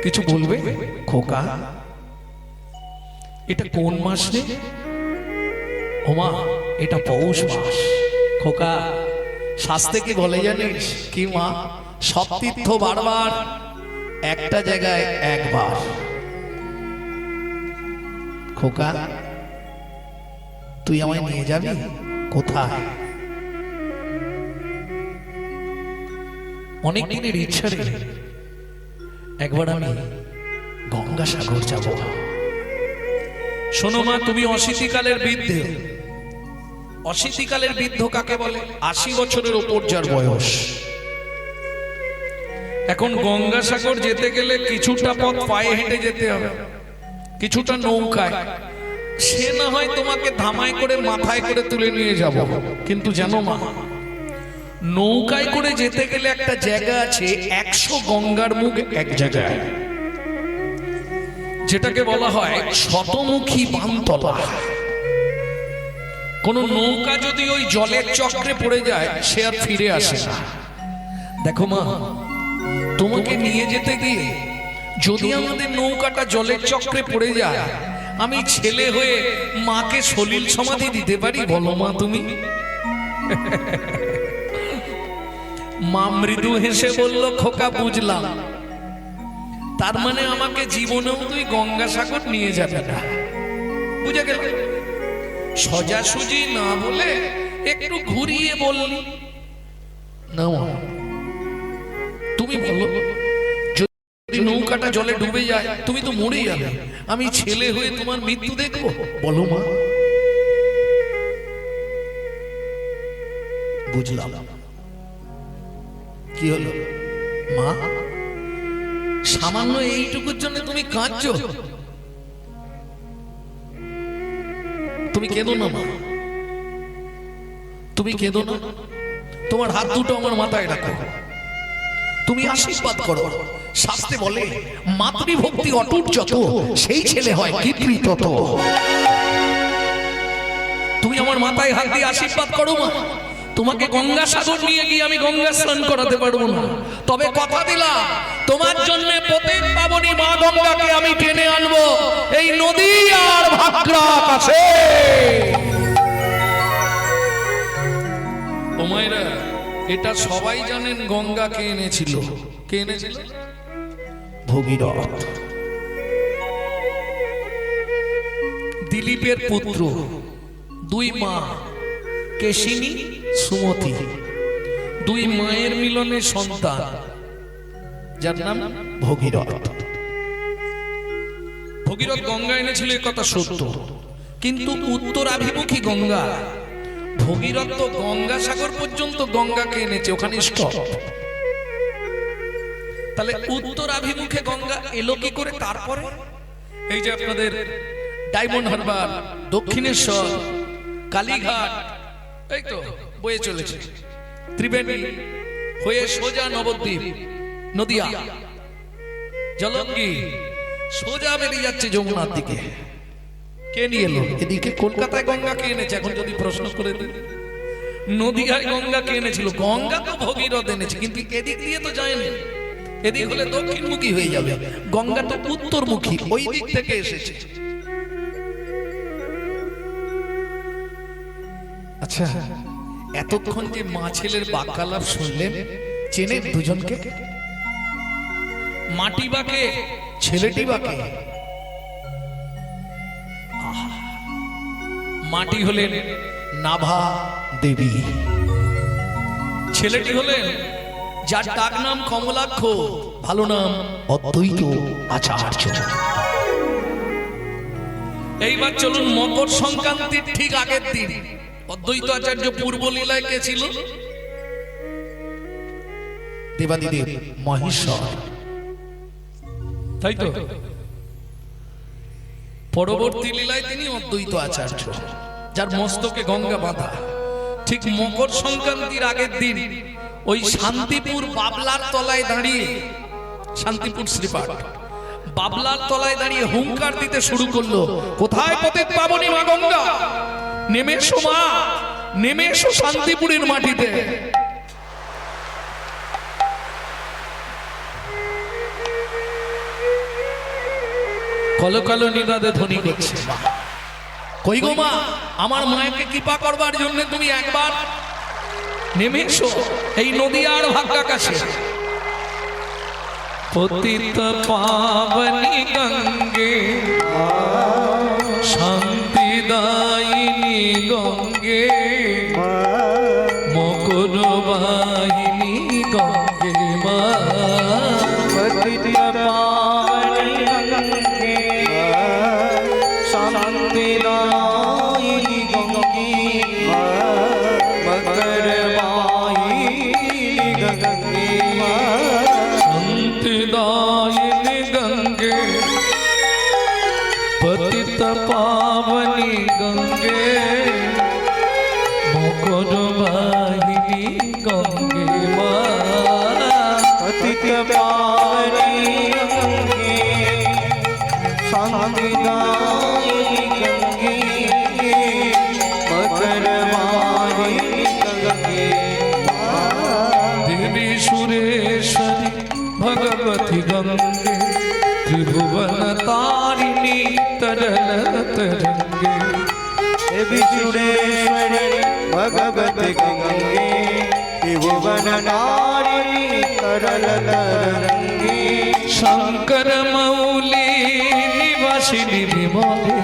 কিছু বলবে? খোকা এটা কোন মাস রে? ওমা এটা পৌষ মাস। খোকা শাস্ত্রে কি বলে জানিস? কি মা? সব তীর্থ বারবার, একটা জায়গায় একবার। খোকা তুই আমায় নিয়ে যাবি কোথায়? অনেক দিনের ইচ্ছা রে, একবার আমি গঙ্গাসাগর যাব। শোনো মা, তুমি অশীতিকালের বৃদ্ধ। অশীতিকালের বৃদ্ধ কাকে বলে? ৮০ বছরের ওপর যার বয়স। এখন গঙ্গাসাগর যেতে গেলে কিছুটা পথ পায়ে হেঁটে যেতে হবে, কিছুটা নৌকায়। সে না হয় তোমাকে ধামায় করে মাথায় করে তুলে নিয়ে যাব, কিন্তু জানো মা, নৌকায় করে যেতে গেলে একটা জায়গা আছে, ১০০ গঙ্গার মুখ এক জায়গায়, যেটাকে বলা হয় শতমুখী বানতলা। কোন নৌকা যদি ওই জলের চক্রে পড়ে যায়, সে আর ফিরে আসে না। দেখো মা, তোমাকে নিয়ে যেতে গিয়ে যদি আমাদের নৌকাটা জলের চক্রে পড়ে যায়, আমি ছেলে হয়ে মাকে সলিল সমাধি দিতে পারি? বলো মা তুমি। মা মৃদু হেসে বলল, খোকা বুঝলাম, তার মানে আমাকে জীবনেও তুই গঙ্গাসাগর নিয়ে যাবে না। বুঝে গেল? সোজাসুজি না বলে একটু ঘুরিয়ে বললি। না তুমি বলো, যদি নৌকাটা জলে ডুবে যায়, তুমি তো মরে যাবে, আমি ছেলে হয়ে তোমার মৃত্যু দেখবো? বলো মা। বুঝলাম। কি হলো মা? সামান্য এইটুকুর জন্য তুমি কাঁদছো? তুমি কেঁদো না মা, তুমি কেঁদো না। তোমার হাত দুটো আমার মাথায় রাখো, তুমি আশীর্বাদ করো। শাস্ত্রে বলে, মাতৃভক্তি অটুট যত, সেই ছেলে হয় কীর্তি তত। তুমি আমার মাথায় হাত দিয়ে আশীর্বাদ করো মা। তোমাকে গঙ্গাসাগর নিয়ে গিয়ে আমি গঙ্গা স্নান করাতে পারবো না, তবে কথা দিলাম, তোমার জন্য প্রত্যেক পাবনী মা গঙ্গাকে আমি টেনে আনবো এই নদী আর ভাগড়া কাছে। ও মায়েরা, এটা সবাই জানেন গঙ্গা কে এনেছিল? কে এনেছিল? ভগীরথ, দিলীপের পুত্র। দুই মা, কেশিনী সুমতি, দুই মায়ের মিলনে সন্তান, যার নাম ভগীরথ। ভগীরথ গঙ্গা এনেছিল, এ কথা সত্য, কিন্তু উত্তরাভিমুখী গঙ্গা। ভগীরথ তো গঙ্গাসাগর পর্যন্ত গঙ্গাকে এনেছে, ওখানে স্টপ। তাহলে উত্তরাভিমুখে গঙ্গা এলো কি করে? তারপরে এই যে আপনাদের ডায়মন্ড হারবার, দক্ষিণেশ্বর, কালীঘাট, এই তো বয়ে চলেছে, ত্রিবেণী হয়ে সোজা নবদ্বীপ, নদিয়া, জলঙ্গি, সোজা বেরিয়ে যাচ্ছে যমুনার দিকে। কে নিয়ে এলো? এদিকে কলকাতায় গঙ্গা কে এনেছে? এখন যদি প্রশ্ন করে দিই, নদিয়ায় গঙ্গা কে এনেছিল? গঙ্গা তো ভগীরথ এনেছে, কিন্তু এদিক দিয়ে তো যায়নি। এদিক হলে দক্ষিণমুখী হয়ে যাবে, গঙ্গা তো উত্তরমুখী, ওই দিক থেকে এসেছে। আচ্ছা, এতক্ষণ যে মা ছেলের বাক্যালাপ শুনলেন, চেনেন দুজনকে? মাটি বাকে, ছেলেটি বাকে। মাটি হলেন নাভা দেবী, ছেলেটি হলেন যার ডাক নাম কমলাক্ষ, ভালো নাম অদ্বৈত আচার্য। এইবার চলুন মকর সংক্রান্তির ঠিক আগের দিন অদ্বৈত আচার্য পূর্ব লীলায় কে ছিল? দেবাদিদেব মহেশ্বর, তাই তো? পরবর্তী লীলায় তিনি অদ্বৈত আচার্য, যার মস্তকে গঙ্গা বাঁধা। ঠিক মকর সংক্রান্তির আগের দিন ওই শান্তিপুর বাবলার তলায় দাঁড়িয়ে, শান্তিপুর শ্রীপাঠ, বাবলার তলায় দাঁড়িয়ে হুঙ্কার দিতে শুরু করলো, কোথায় পতিত পাবনী মা গঙ্গা? নেমে এসো মা, নেমে এসো শান্তিপুরের মাটিতে। কলো কলো নিনাদে ধ্বনি করছে। কই গো মা, আমার মায়েকে কৃপা করবার জন্য তুমি একবার নেমে এসো এই নদীয়ার ভাগ্যাকাশে। পতিত পাবনী গঙ্গে শান্তিদায়িনী গঙ্গে মকর বাহিনী গঙ্গে মা। পতিত পাবনী গঙ্গে শান্তিদায়িনী গঙ্গে মকর বাহিনী গঙ্গে শান্তিদায়িনী গঙ্গে পতিত পাবনী গঙ্গে মকর বাহিনী গঙ্গে মা। পতিত পাবনী গঙ্গে শান্তিদায়িনী গঙ্গে মকর বাহিনী গঙ্গে দেবী সুরেশ্বরী ভগবতী গঙ্গে ত্রিভুवन तारिणी तरल तरंगे। देवी सुरेश्वरी भगवती गंगे त्रिभुवन नारिणी तरल तरंगे। शंकर मौली निवासिनी विमले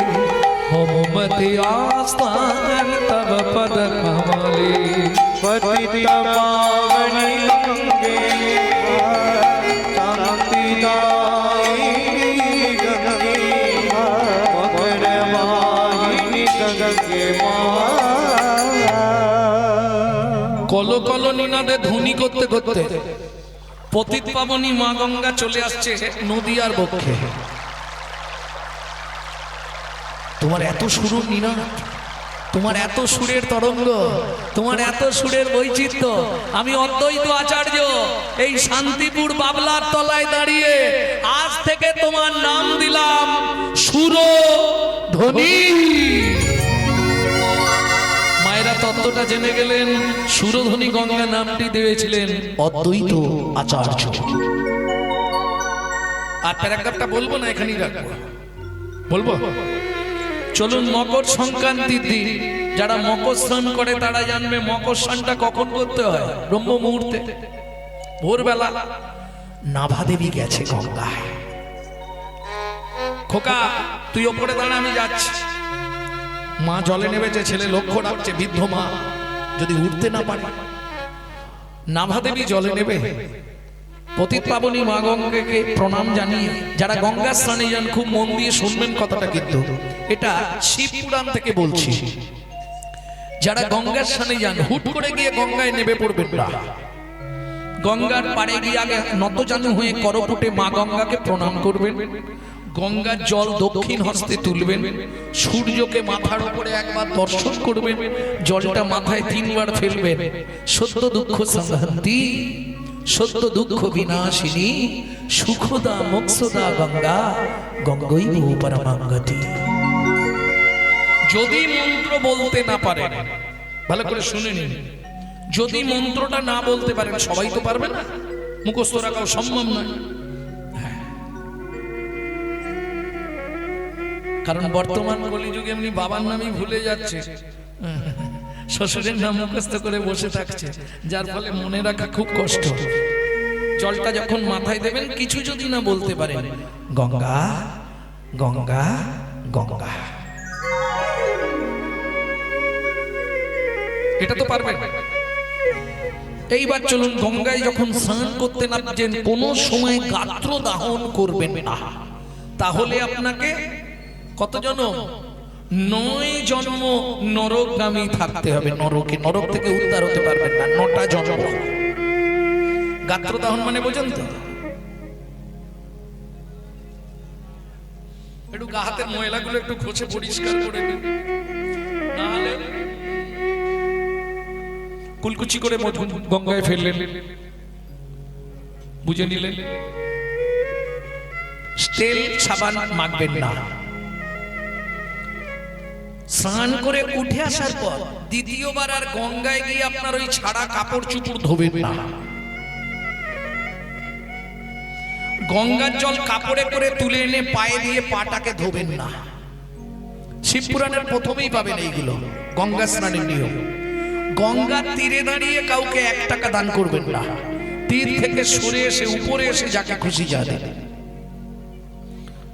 मममति आस्थान तव पद कमले। पतित पावनी गंगे शांतिदायिनी गंगे मकर वाहिनी गंगे কলো কলো নিনাদে ধ্বনি করতে করতে পতিত পাবনী মা গঙ্গা চলে আসছে নদীয়ার বক্ষে। তোমার এত সুর নিনাদ, তোমার এত সুরের তরঙ্গ, তোমার এত সুরের বৈচিত্র্য, আমি অদ্বৈত আচার্য এই শান্তিপুর বাবলার তলায় দাঁড়িয়ে আজ থেকে তোমার নাম দিলাম সুরধ্বনি। মায়েরা তত্ত্বটা জেনে গেলেন, সুরধ্বনি গঙ্গা নামটি দিয়েছিলেন অদ্বৈত আচার্য। আর প্যারাগ্রাফটা বলবো না, এখানেই রাখবো। বলবো? চলুন, মকর সংক্রান্তির দিন যারা মকর স্নান করে তারা জানবে মকর স্নানটা কখন করতে হয়। ব্রহ্ম মুহূর্তে ভোরবেলা নাভা দেবী গেছে গঙ্গায়। খোকা তুই ওপরে দাঁড়া, আমি যাচ্ছি। মা জলে নেমেছে, ছেলে লক্ষ্য রাখছে, বৃদ্ধ মা যদি উঠতে না পারে। নাভা দেবী জলে নেবে, পতিত পাবনী মা গঙ্গাকে প্রণাম জানিয়ে যারা গঙ্গা স্নানে যান খুব মন দিয়ে শুনবেন কথাটা, কিন্তু এটা শিব পুরাণ থেকে বলছি। যারা গঙ্গা স্নানে যান হুট করে গিয়ে গঙ্গায় নেমে পড়বেন না। গঙ্গার পাড়ে গিয়ে আগে নতজানু হয়ে করপুটে মা গঙ্গাকে প্রণাম করবেন। গঙ্গার জল দক্ষিণ হস্তে তুলবেন, সূর্যকে মাথার উপরে একবার দর্শন করবেন, জলটা মাথায় 3 বার ফেলবেন। সত্য দুঃখ সংহন্তি সত্য দুঃখ বিনাশিনী সুখদা মোক্ষদা গঙ্গা গঙ্গৈব পরমাঙ্গতি। যদি মন্ত্র বলতে না পারেন, ভালো করে শুনে নিন, যদি মন্ত্রটা না বলতে পারেন, সবাই তো পারবে না, মুখস্থ রাখাও সম্ভব নয়। কারণ বর্তমান কলিযুগে এমনি বাবার নামই ভুলে যাচ্ছে, শ্বশুরের নাম মুখস্থ করে বসে থাকছে, যার ফলে মনে রাখা খুব কষ্ট। জলটা যখন মাথায় দেবেন, কিছু যদি না বলতে পারেন, গঙ্গা গঙ্গা গঙ্গা, এটা তো পারবেন। এইবার চলুন, গঙ্গায় যখন স্নান করতে নামছেন কোনো সময় গাত্র দাহন করবেন না, তাহলে আপনাকে কত জন্ম? 9 জন্ম নরকগামী থাকতে হবে। নরকে, নরক থেকে উদ্ধার হতে পারবেন না, 9টা জন্ম। গাত্র দাহন মানে বোঝেন তো? একটু গা হাতের ময়লাগুলো একটু ঘষে পরিষ্কার করে দিন, না হলে কুলকুচি করে গঙ্গায় ফেললেন, বুঝে নিলেন। তেল সাবান মাখবেন না। স্নান করে উঠে আসার পর দ্বিতীয়বার আর গঙ্গায় গিয়ে আপনার ওই ছাড়া কাপড় চুপড় ধোবেন না। গঙ্গার জল কাপড়ে করে তুলে এনে পায়ে দিয়ে পাটাকে ধোবেন না। শিবপুরাণের প্রথমেই পাবেন এইগুলো, গঙ্গা স্নানের নিয়ম। গঙ্গার তীরে দাঁড়িয়ে কাউকে 1 টাকা দান করবেন না। তীর থেকে সরে এসে উপরে এসে যাকে খুশি যা দেন।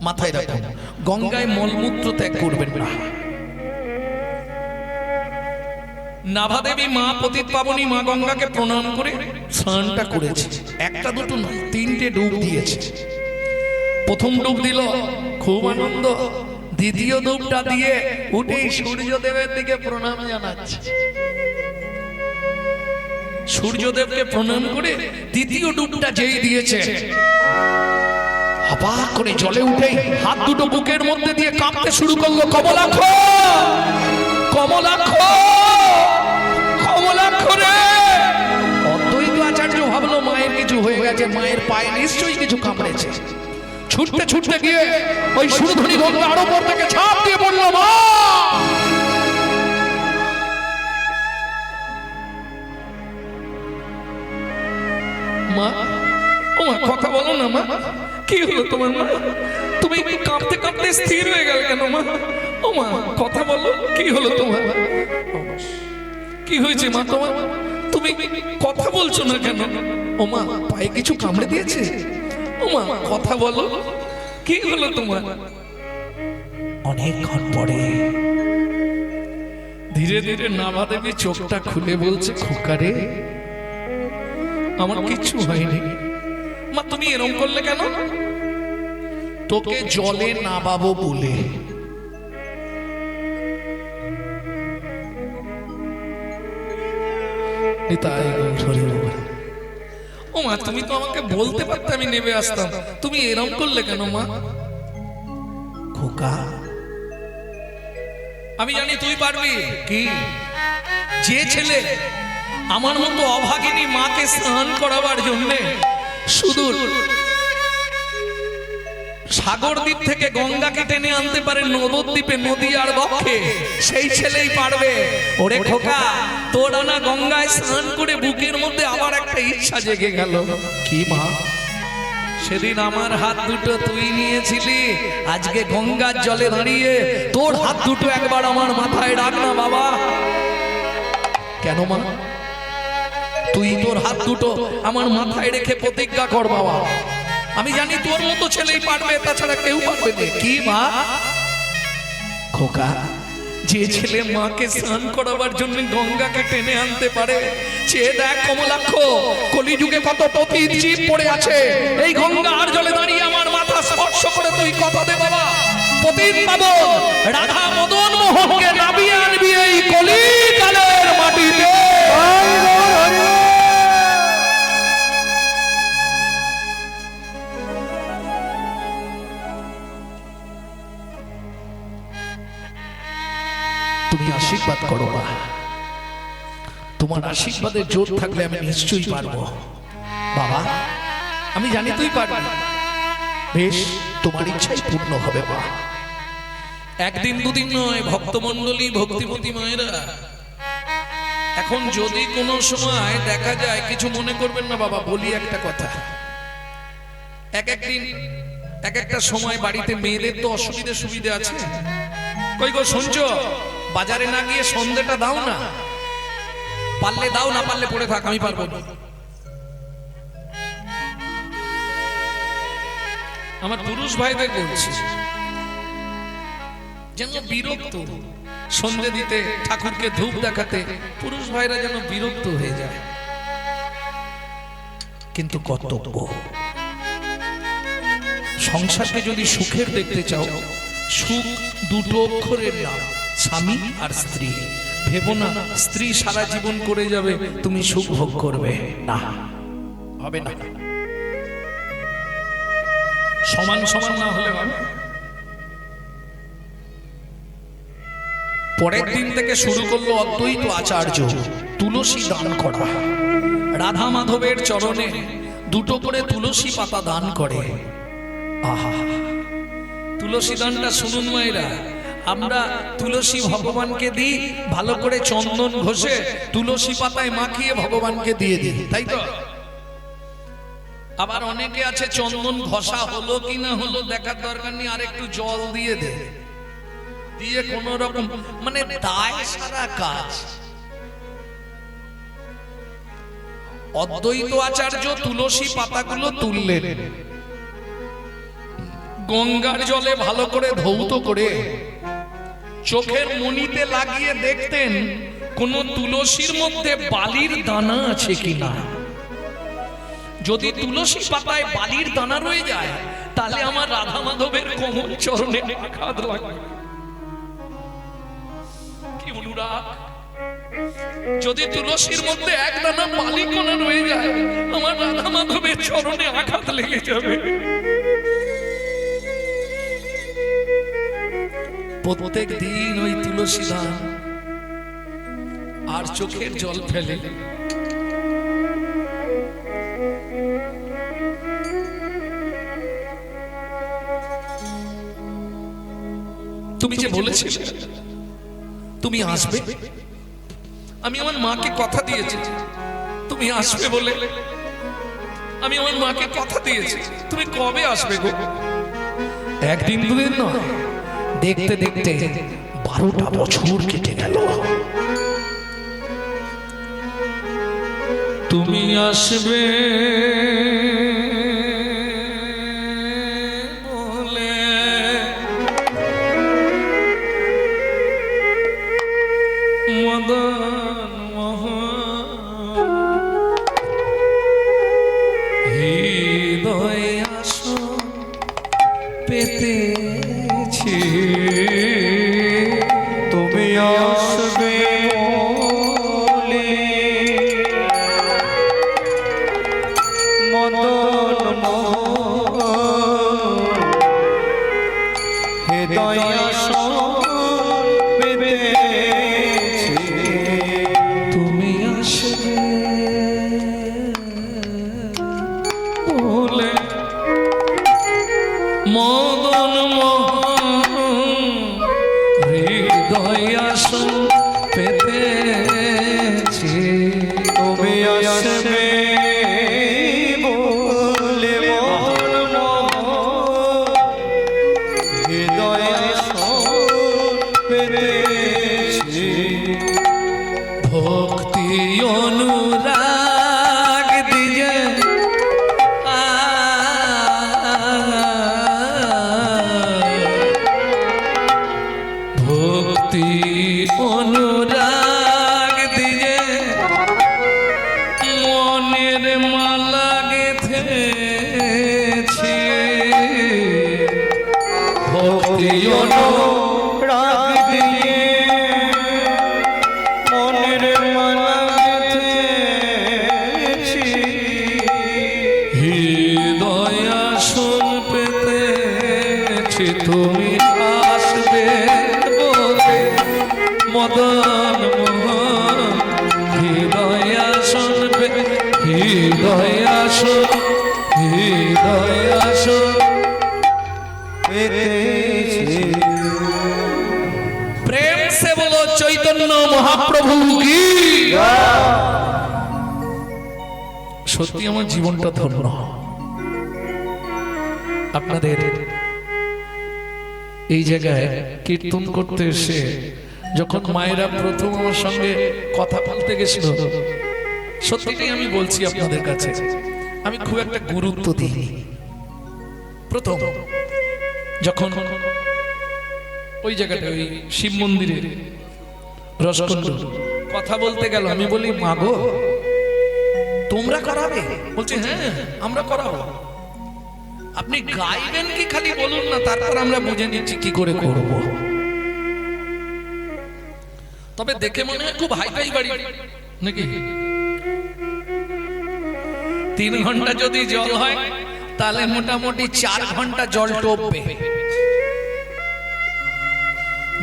মাথায় রাখুন, গঙ্গায় মলমূত্র ত্যাগ করবেন না। নাভাদেবী মা পতিত পাবনী মা গঙ্গাকে প্রণাম করে স্নানটা করেছে। 1টা 2টো না, 3টে ডুব দিয়েছে। প্রথম ডুব দিল, খুব আনন্দ। দ্বিতীয় ডুবটা দিয়ে উঠেই সূর্যদেবের দিকে প্রণাম জানাচ্ছে। সূর্যদেবকে প্রণাম করে দ্বিতীয় ডুবটা যেই দিয়েছে, অবাক করে জলে উঠেই হাত দুটো বুকের মধ্যে দিয়ে কাঁপতে শুরু করলো। কমলাক্ষ, কমলাক্ষ, কমলাক্ষ রে! অদ্বৈত আচার্য ভাবলো মায়ের কিছু হয়ে গেছে, মায়ের পায়ে নিশ্চয়ই কিছু কামড়েছে। ছুটতে ছুটতে গিয়ে ওই সুরধনী গঙ্গা আরো উপর থেকে ঝাঁপ দিয়ে পড়লো। মা, মা, ও মা, কথা বলো না মা, কি হলো তোমার মা? তুমি কাঁপতে কাঁপতে স্থির হয়ে গেল কেন মা? ও মা, কথা বলো, কি হলো তোমার? কি হয়েছে মা তোমার? তুমি কথা বলছো না কেন? ও মা, পায়ে কিছু কামড়ে দিয়েছে? ও মা, কথা বলো, কি হলো তোমার? অনেকক্ষণ পরে ধীরে ধীরে নাভাদেবী চোখটা খুলে বলছে, খোকারে, আমার কিচ্ছু হয়নি। মা, তুমি এরকম করলে কেন? তোকে জলে নামাবো বলে। ও মা, তুমি তো আমাকে বলতে পারতে, আমি নেমে আসতাম। তুমি এরকম করলে কেন মা? খোকা, আমি জানি তুই পারবি। কি? যে ছেলে আমার মতো অভাগিনী মাকে স্নান করাবার জন্য সুদূর সাগর দ্বীপ থেকে গঙ্গাকে টেনে আনতে পারে নবদ্বীপে, নদী আর বক্ষে, সেই ছেলেই পারবে। ওরে খোকা, তোর না গঙ্গায় স্নান করে বুকের মধ্যে আবার একটা ইচ্ছা জেগে গেল। কি মা? সেদিন আমার হাত দুটো তুই নিয়েছিলি, আজকে গঙ্গার জলে দাঁড়িয়ে তোর হাত দুটো একবার আমার মাথায় রাখ না বাবা। কেন মা? তুই তোর হাত দুটো আমার মাথায় রেখে প্রতিজ্ঞা কর বাবা। আমি জানি তোর মতো ছেলেই পারবে, তাছাড়া কেউ পারবে না। কি মা? খোকা, যে ছেলে মাকে স্নান করাবার জন্য গঙ্গাকে টেনে আনতে পারে, চেয়ে দেখ কমলাক্ষ, কলিযুগে কত পতিত জীব পড়ে আছে। এই গঙ্গার জলে দাঁড়িয়ে আমার মাথা স্পর্শ করে তুই কথা দে বাবা, পতিত পাবন রাধা মদন মোহনকে নামিয়ে আনবি এই কলিকালের মাটিতে। তুমি আশীর্বাদ করো মা, তোমার আশীর্বাদের জোর থাকলে আমি নিশ্চয়ই পারবো বাবা। আমি জানি তুই পারবি। বেশ, তোমার ইচ্ছাই পূর্ণ হবে মা। একদিন দুদিন নয়, ভক্তমণ্ডলী ভক্তিমতী মায়েরা, এখন যদি কোনো সময় দেখা যায়, কিছু মনে করবেন না বাবা, বলি একটা কথা। একদিন এক একটা সময় বাড়িতে মেয়েদের তো অসুবিধা সুবিধা আছে। কই গো শুনছো, বাজারে না গিয়ে সন্ধ্যেটা দাও না, পারলে দাও, না পারলে পড়ে থাক, আমি পারবো না। আমার পুরুষ ভাইদের বলছি, যেন বিরক্ত সন্ধ্যে দিতে, ঠাকুরকে ধূপ দেখাতে, পুরুষ ভাইরা যেন বিরক্ত হয়ে যায়। কিন্তু কর্তব্য, সংসারকে যদি সুখের দেখতে চাও, সুখ দুটো অক্ষরের নাম, স্বামী আর স্ত্রী। ভেবো না স্ত্রী সারা জীবন করে যাবে, তুমি সুখ ভোগ করবে না, হবে না। সমান সমান না হলে হবে। পরের দিন থেকে শুরু করলো অদ্বৈত আচার্য তুলসী দান করা। রাধা মাধবের চরণে দুটো করে তুলসী পাতা দান করে। আহা, তুলসী দানটা শুনুন মায়েরা, আমরা তুলসী ভগবানকে দিই, ভালো করে চন্দন ঘষে তুলসী পাতায় মাখিয়ে ভগবানকে দিয়ে দিই, তাই তো? আবার অনেকে আছে চন্দন ঘষা হলো কি না হলো দেখার দরকার নেই, আর একটু জল দিয়ে দে, দিয়ে কোন রকম মানে দায় সারা কাজ। অদ্বৈত আচার্য তুলসী পাতাগুলো তুললেন, গঙ্গার জলে ভালো করে ধৌত করে চোখের মণিতে লাগিয়ে দেখতেন কোন তুলসীর মধ্যে বালির দানা আছে কিনা। যদি তুলসী পাতায় বালির দানা রয়ে যায় তাহলে আমার রাধা মাধবের কোমল চরণে আঘাত লাগবে। কি অনুরাগ! যদি তুলসীর মধ্যে এক দানা বালি কণা রয়ে যায় আমার রাধা মাধবের চরণে আঘাত লেগে যাবে। প্রত্যেক দিন ওই তুলসী দান আর চোখের জল ফেলে তুমি যে বলেছিলে তুমি আসবে, আমি আমার মাকে কথা দিয়েছি তুমি আসবে বলে, আমি আমার মাকে কথা দিয়েছি। তুমি কবে আসবে গো? একদিন দুদিন নয়, দেখতে দেখতে 12টা বছর কেটে গেল। তুমি আসবে বলে মদন মোহন হৃদয় আসন পেতেছি, তুমি আসবে বলে মদন মোহন হৃদয় আসন পেতেছি। তুমি আসবে বলে মদন মোহন হৃদয় আসন পেতেছি। তুমি আসবে বলে মদন মোহন হৃদয় আসন পেতেছি। ভক্তি অনুরাগ দিয়ে ভক্তি অনুরাগ দিয়ে মনের মালা গেথেছি। ভক্তি রাগ দিয়ে মনের মালা গেঁথেছি। হৃদয় আসন পেতেছি, তুমি আসবে বলে মদন মোহন হৃদয় আসন হৃদয় আসন হৃদয় আসন পেতেছি। প্রেম সে বলো চৈতন্য মহাপ্রভু কি। সত্যি আমার জীবনটা ধন্য। আপনাদের এই জায়গায় কীর্তন করতে এসে যখন মায়েরা প্রথম আমার সঙ্গে কথা বলতে গেছিল, সত্যিটাই আমি বলছি আপনাদের কাছে, আমি খুব একটা গুরুত্ব দিইনি। প্রথম যখন ওই জায়গাটা ওই শিব মন্দিরে রসকুণ্ড কথা বলতে গেল, আমি বলি মা গো তোমরা করাবে? বলছে হ্যাঁ আমরা করাবো। আপনি গাইবেন কি খালি বলুন না, তারপর আমরা বুঝে নিচ্ছি কি করে করব। তবে দেখে মনে হয় খুব হাইফাই বাড়ি নাকি। 3 ঘন্টা যদি জল হয় তাহলে মোটামুটি 4 ঘন্টা জল টপবে।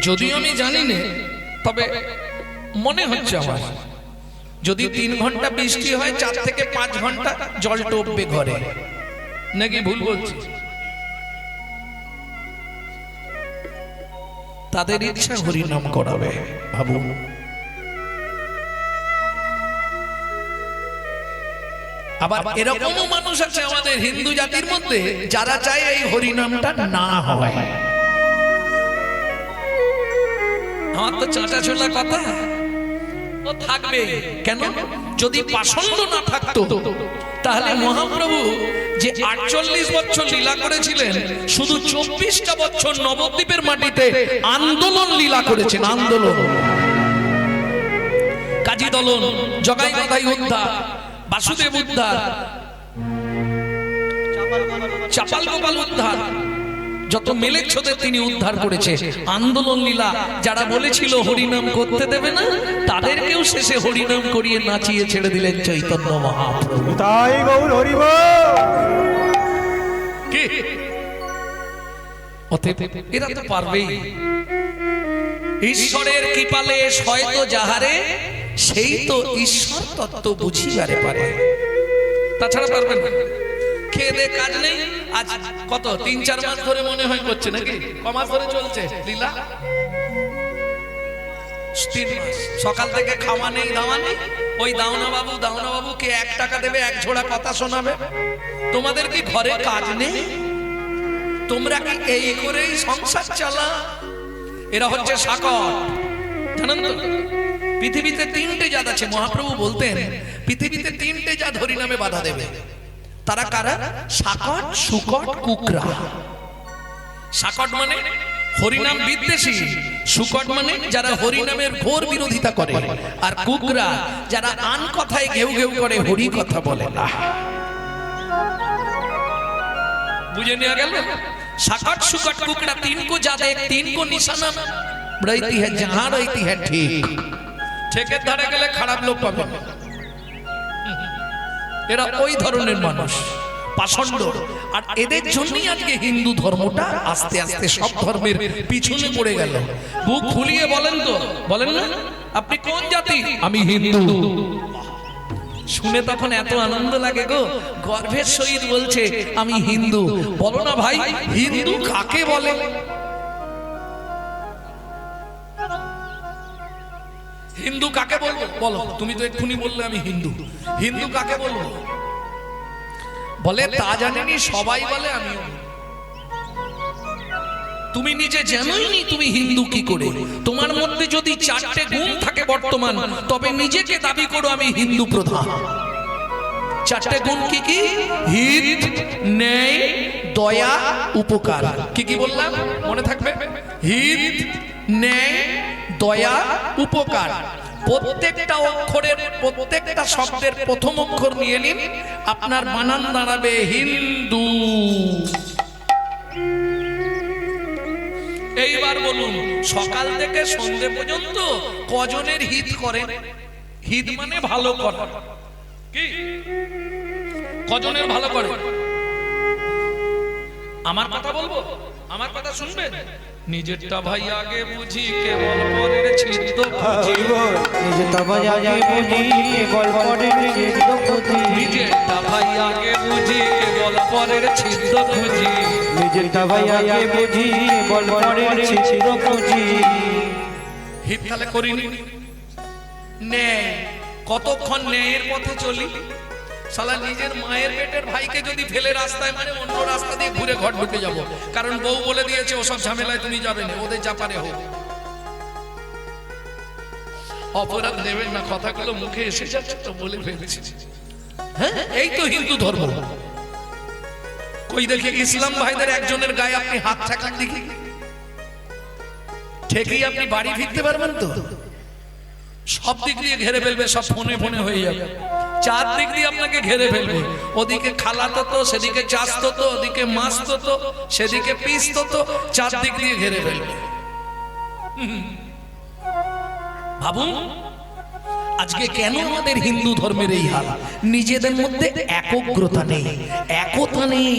যদিও আমি জানি না, তবে মনে হচ্ছে আমার যদি 3 ঘন্টা বৃষ্টি হয় 4 থেকে 5 ঘন্টা জল টপবে ঘরে, নাকি ভুল বলছি? তাদের ইচ্ছা হরিনাম করাবে। ভাবুন আবার এরকমও মানুষ আছে আমাদের হিন্দু জাতির মধ্যে যারা চায় এই হরিনামটা না হয়। আমার তো চাঁচা ছোলা কথা ও থাকবে কেন? যদি পাষণ্ড না থাকতো তাহলে মহাপ্রভু যে 48 বছর লীলা করেছিলেন, শুধু 24টা বছর নবদ্বীপের মাটিতে আন্দোলন লীলা করেছেন। আন্দোলন, কাজী দলন, জগাই মাথাই উদ্ধার, বাসুদেব উদ্ধার, চাপাল গোপাল উদ্ধার, যত মেলেচ্ছদের তিনি উদ্ধার করেছে। আন্দোলন লীলা যারা বলেছিল হরিনাম করতে দেবে না, তাদেরকেও শেষে হরিনাম করিয়ে নাচিয়ে ছেড়ে দিলেন চৈতন্য মহাপ্রভু। তাই গৌর হরিব কি অতএব এরা তো পারবেই। ঈশ্বরের কৃপালে হয়তো যাহারে, সেই তো ঈশ্বর তত্ত্ব বুঝিবারে পারে, তাছাড়া পারবেন না। খেয়ে দে কাজ নেই, আজ কত 3-4 মাস ধরে মনে হয় করছে নাকি? কমাস ধরে চলছে লীলা? 3 মাস সকাল থেকে খাওয়া নেই, দাওয়া নেই। ওই দাওনা বাবু কে 1 টাকা দেবে, 1 ঝোড়া কথা শোনাবে। তোমাদের কি ঘরে কাজ নেই? তোমরা কি এই করেই সংসার চালা? এরা হচ্ছে শাকর, জানেন তো? পৃথিবীতে 3টে জাত আছে। মহাপ্রভু বলতেন পৃথিবীতে 3টে জাত হরিনামে বাধা দেবে। তারা কারা? শাকট, শুকট, কুকরা। শাকট মানে হরিনাম বিদ্বেষী, শুকট মানে যারা হরিনামের ঘোর বিরোধিতা করে, আর কুকরা যারা আন কথায় ঘেউ ঘেউ করে, হরি কথা বলে না। বুঝে নেওয়া গেল? শাকট, শুকট, কুকরা 3 को ज्यादा 3 को निशाना रहती है जहां रहती है ठीक। ठेके ধারে গেলে খারাপ লোক পাবে। এরা ওই ধরনের মানুষ, পাষণ্ড। আর এদের জন্যই আজকে হিন্দু ধর্মটা আস্তে আস্তে সব ধর্মের পিছনে পড়ে গেল। বুক ফুলিয়ে বলেন তো, বলেন না আপনি কোন জাতি? আমি হিন্দু। শুনে তখন এত আনন্দ লাগে গো, গর্বের সহিত বলছে আমি হিন্দু। বলো না ভাই, হিন্দু কাকে বলে? হিন্দু কাকে বলবো? বলো, তুমি তো এক্ষুনি বললে আমি হিন্দু। হিন্দু কাকে বলবো? বলে তা জানেনি, সবাই বলে আমিও। তুমি নিজে জানোই নি তুমি হিন্দু কি করে। তোমার মধ্যে যদি 4টে গুণ থাকে বর্তমান, তবে নিজেকে দাবি করো আমি হিন্দু প্রধান। 4টে গুণ কি কি? হিত, ন্যায়, দয়া, উপকার। কি কি বললাম মনে থাকবে? হিত, ন্যায়, দয়া, উপকার। প্রত্যেকটা অক্ষরের, প্রত্যেকটা শব্দের প্রথম অক্ষর নিয়ে নিন, আপনার বানান দাঁড়াবে হিন্দু। এইবার বলুন, সকাল থেকে সন্ধ্যে পর্যন্ত কজনের হিত করেন? হিত মানে ভালো করা। কি কজনের ভালো করে? আমার কথা বলবো, আমার কথা শুনবেন। নিজেরটা ভাই আগে বুঝি, কেবল পরের ছিদ্র খুঁজি। নিজেরটা ভাই আগে বুঝি, কেবল পরের ছিদ্র খুঁজি। নিজেরটা ভাই আগে বুঝি, কেবল পরের ছিদ্র খুঁজি। নিজেরটা ভাই আগে বুঝি, কেবল পরের ছিদ্র খুঁজি। হিত তাহলে করিনি। ন্যায়, কতক্ষণ ন্যায়ের পথে চলি? শালা নিজের মায়ের পেটের ভাইকে যদি ফেলে রাস্তায়, মানে অন্য রাস্তা দিয়ে ঘুরে ঘর ঢুকে যাব, কারণ বউ বলে দিয়েছে ওসব ঝামেলায় তুমি যাবে না, ওদের চাপারে হোক। অপরাধ নেবেন না, কথাগুলো মুখে এসে যাচ্ছে তো বলে ফেলেছি। হ্যাঁ, এই তো হিন্দু ধর্ম। কই দেখি ইসলাম ভাইদের একজনের গায়ে আপনি হাত ঠেকান দেখি, ঠেকেই আপনি বাড়ি ফিরতে পারবেন তো? সব দিক দিয়ে ঘেরে ফেলবে, সব ফোনে ফোনে হয়ে যাবে। 4 দিক দিয়ে আপনাকে ঘেরে ফেলবে। ওদিকে খালাতো তো, সেদিকে চাষতো তো, ওদিকে মাছতো তো, সেদিকে পিসতো তো, 4 দিক দিয়ে ঘেরে ফেলবে। ভাবুন আজকে কেন আমাদের হিন্দু ধর্মের এই হাল? নিজেদের মধ্যে একগ্রতা নেই, একতা নেই।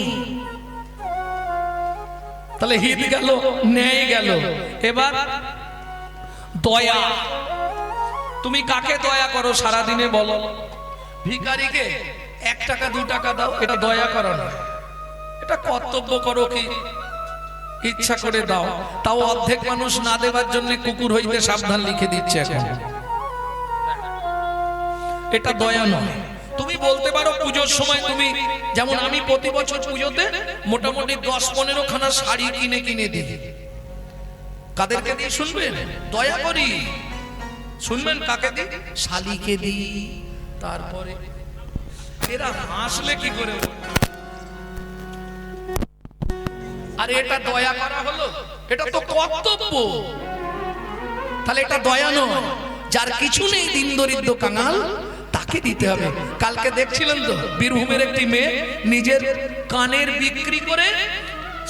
তাহলে হিত গেল, ন্যায় গেল, এবার দয়া। তুমি কাকে দয়া করো সারাদিনে বলো? ভিখারিকে 1 টাকা 2 টাকা দাও, এটা দয়া করো না, এটা কর্তব্য করো। কি ইচ্ছা করে দাও, তাও অর্ধেক মানুষ না দেওয়ার জন্য কুকুর হইতে সাবধান লিখে দিচ্ছে এখন। এটা দয়া নয়। তুমি বলতে পারো পুজোর সময় তুমি, যেমন আমি প্রতি বছর পুজোতে মোটামুটি 10-15 খানা শাড়ি কিনে কিনে দিই। কাদেরকে দিই শুনবেন? দয়া করি শুনবেন কাকে দিই? শালিকে দিই। তারপরে এরা হাসলে কি করে? আরে এটা দয়া করা হলো? এটা তো কর্তব্য। তাহলে এটা দয়া নয়। যার কিছু নেই, দিন দরিদ্র কাঙাল, তাকে দিতে হবে। কালকে দেখছিলেন তো বীরভূমের একটি মেয়ে নিজের কানের বিক্রি করে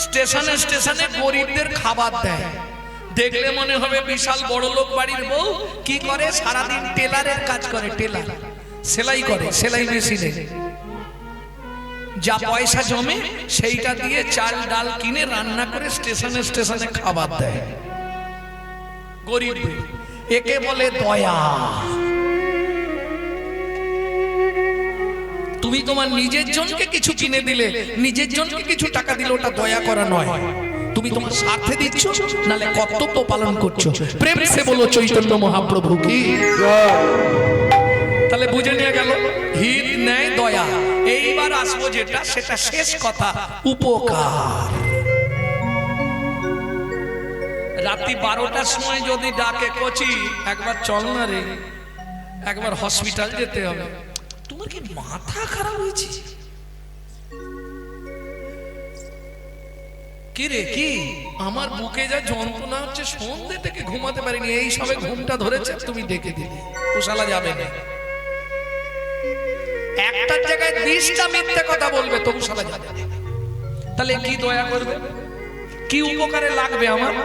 স্টেশনে স্টেশনে গরিবদের খাবার দেয়। দেখলে মনে হবে বিশাল বড় লোক বাড়ির বউ। কি করে? সারাদিন টেলারের কাজ করে, টেলার সেলাই করে, সেলাই মেশিনে যা পয়সা জমে সেইটা দিয়ে চাল ডাল কিনে রান্না করে স্টেশনে স্টেশনে খাবার দেয় গরিব। একে বলে দয়া। তুমি তোমার নিজের জনকে কিছু কিনে দিলে, নিজের জনকে কিছু টাকা দিলে, ওটা দয়া করা নয়। তুমি তোমার স্বার্থে দিচ্ছ, নালে কর্তব্য পালন করছো। প্রেম সে বলো চৈতন্য মহাপ্রভু কি। তাহলে বুঝে নিয়ে গেল হিত ন্যায় দয়া। এইবার আসবো যেটা, সেটা শেষ কথা, উপকার। রাত্রি 12টার সময় যদি ডাকে, কচি একবার চল না রে, একবার হসপিটাল যেতে হবে। তোমার কি মাথা খারাপ হয়েছে? কি রে কি? আমার বুকে যা যন্ত্রণা হচ্ছে, সন্ধ্যে থেকে ঘুমাতে পারিনি, এই সবে ঘুমটা ধরেছে, তুমি ডেকে দিলে। ওশালা যাবে না। একটার জায়গায় 20টা মিথ্যে কথা বলবে, তবু শালা যাবে না। তাহলে কি দয়া করবে? কি উপকারে লাগবে আমার?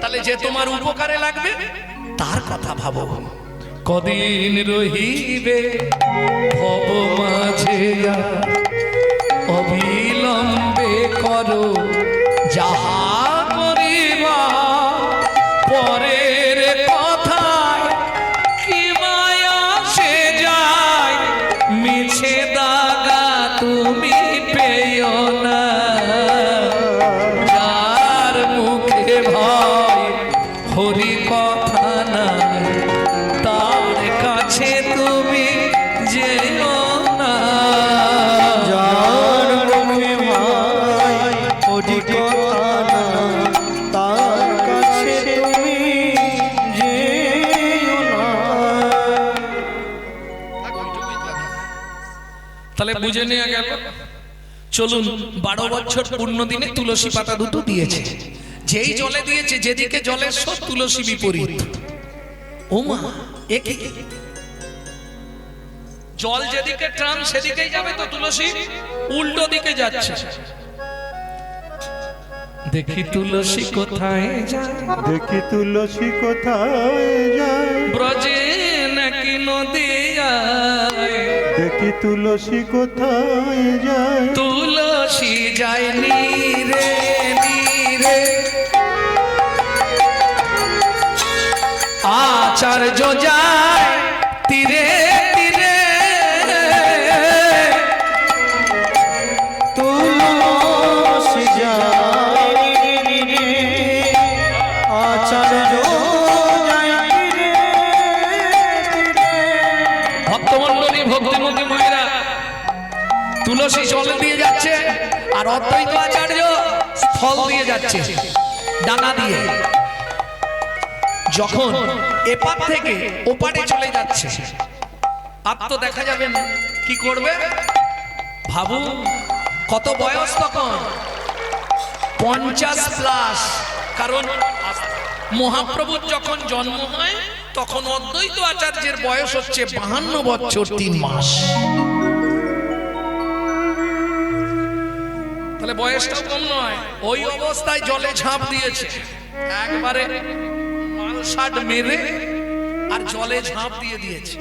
তাহলে যে তোমার উপকারে লাগবে তার কথা ভাবো। কদিন রহিবে ভব মাঝে, অবিলম্বে করো যাহা করিবা। পরের কথায় কি মায়া সে যায়, মিছে দাগা তুমি পেও না। যার মুখে ভয় হরি কথা নাই, তার কাছে তুমি যেও না। যার মুখে ভাই হরি কথা না, তার কাছে তুমি যেও না। তাহলে বুঝে নেওয়া গেল। চলুন, 12 বছর পূর্ণ দিনে তুলসী পাতা দুটো দিয়েছে। যেই জলে দিয়েছে, যেদিকে জলের স্রোত তুলসী বিপরীত। ওমা, একই জল যেদিকে টান সেদিকেই যাবে, তো তুলসী উল্টো দিকে যাচ্ছে। দেখি তুলসী কোথায় যায়, দেখি তুলসী কোথায় যায়, ব্রজে নাকি নদিয়ায়। দেখি তুলসী কোথায় যায়, তুলসী যায় নীরে নীরে, আচার্য যায় তীরে তীরে। তুলসী যায় নীরে, আচার্য যায় তীরে তীরে। ভক্তমণ্ডলী, ভক্তিমতী মায়েরা, তুলসী জল দিয়ে যাচ্ছে, আর অদ্বৈত আচার্য ফল দিয়ে যাচ্ছে, ডানা দিয়ে। যখন এপার থেকে ওপারে চলে যাচ্ছে, আর তো দেখা যাবে না, কি করবে ভাবুন। কত বয়স তখন? 50+। কারণ মহাপ্রভুর যখন জন্ম হয় তখন অদ্বৈত আচার্যের বয়স হচ্ছে 52 বছর 3 মাস। তাহলে বয়সটাও কম নয়। ওই অবস্থায় জলে ঝাঁপ দিয়েছে, একবারে মালসাট মেরে আর জলে ঝাঁপ দিয়ে দিয়েছে।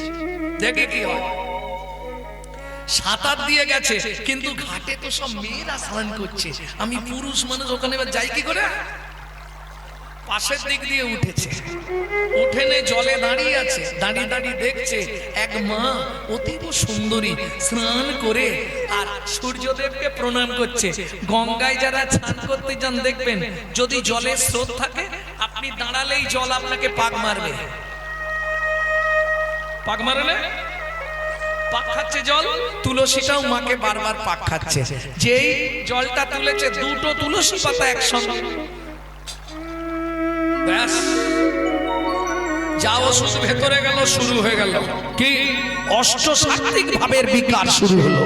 দেখে কি হয়, সাঁতার দিয়ে গেছে, কিন্তু ঘাটে তো সব মেয়েরা স্নান করছে। আমি পুরুষ মানুষ, ওখানে এবার যাই কি করে? পাশের দিক দিয়ে উঠেছে, উঠে নে জলে দাঁড়িয়ে আছে, দাঁড়িয়ে দাঁড়িয়ে দেখছে এক মা অতীব সুন্দরী স্নান করে আর সূর্যদেবকে প্রণাম করছে। গঙ্গায় যারা স্নান করতে যান দেখবেন, যদি জলের স্রোত থাকে, আপনি দাঁড়ালেই জল আপনাকে পাক মারবে। পাক মারে না, পাক খাচ্ছে জল, তুলসীটাও মাকে বারবার পাক খাচ্ছে। যেই জলটা তুলেছে দুটো তুলসী পাতা একসঙ্গে, ব্যাস যা ওষুধ ভেতরে গেল শুরু হয়ে গেল কি অষ্টসাত্ত্বিক ভাবের বিকার শুরু হলো।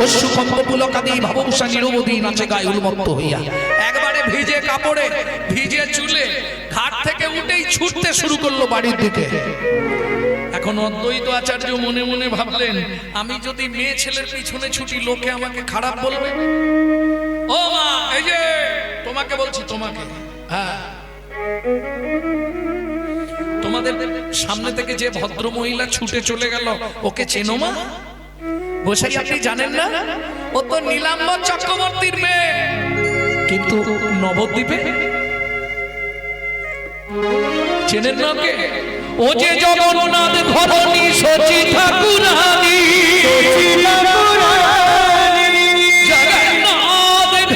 অশ্রু কম্প পুলকাদি ভাবংসা নিরবধি নাচে গায়ে উন্মত্ত হইয়া একবারে ভিজে কাপড়ে ভিজে চুলে ঘাট থেকে উঠেই ছুটতে শুরু করলো বাড়ির দিকে। এখন অদ্বৈত আচার্য মনে মনে ভাবলেন, আমি যদি মেয়ে ছেলের পিছনে ছুটি লোকে আমাকে খারাপ বলবে। ও মা, এই যে তোমাকে বলছি, তোমাকে, হ্যাঁ, তোমাদের সামনে থেকে যে ভদ্র মহিলা ছুটে চলে গেল ওকে চেনো মা? গোসাই আপনি জানেন না, ও তো নীলাম্বর চক্রবর্তীর মেয়ে। কিন্তু নবদ্বীপে চেনেন না কে? ও যে জগন্নাথ ঘরণী সচি ঠাকুরানী, জগন্নাথ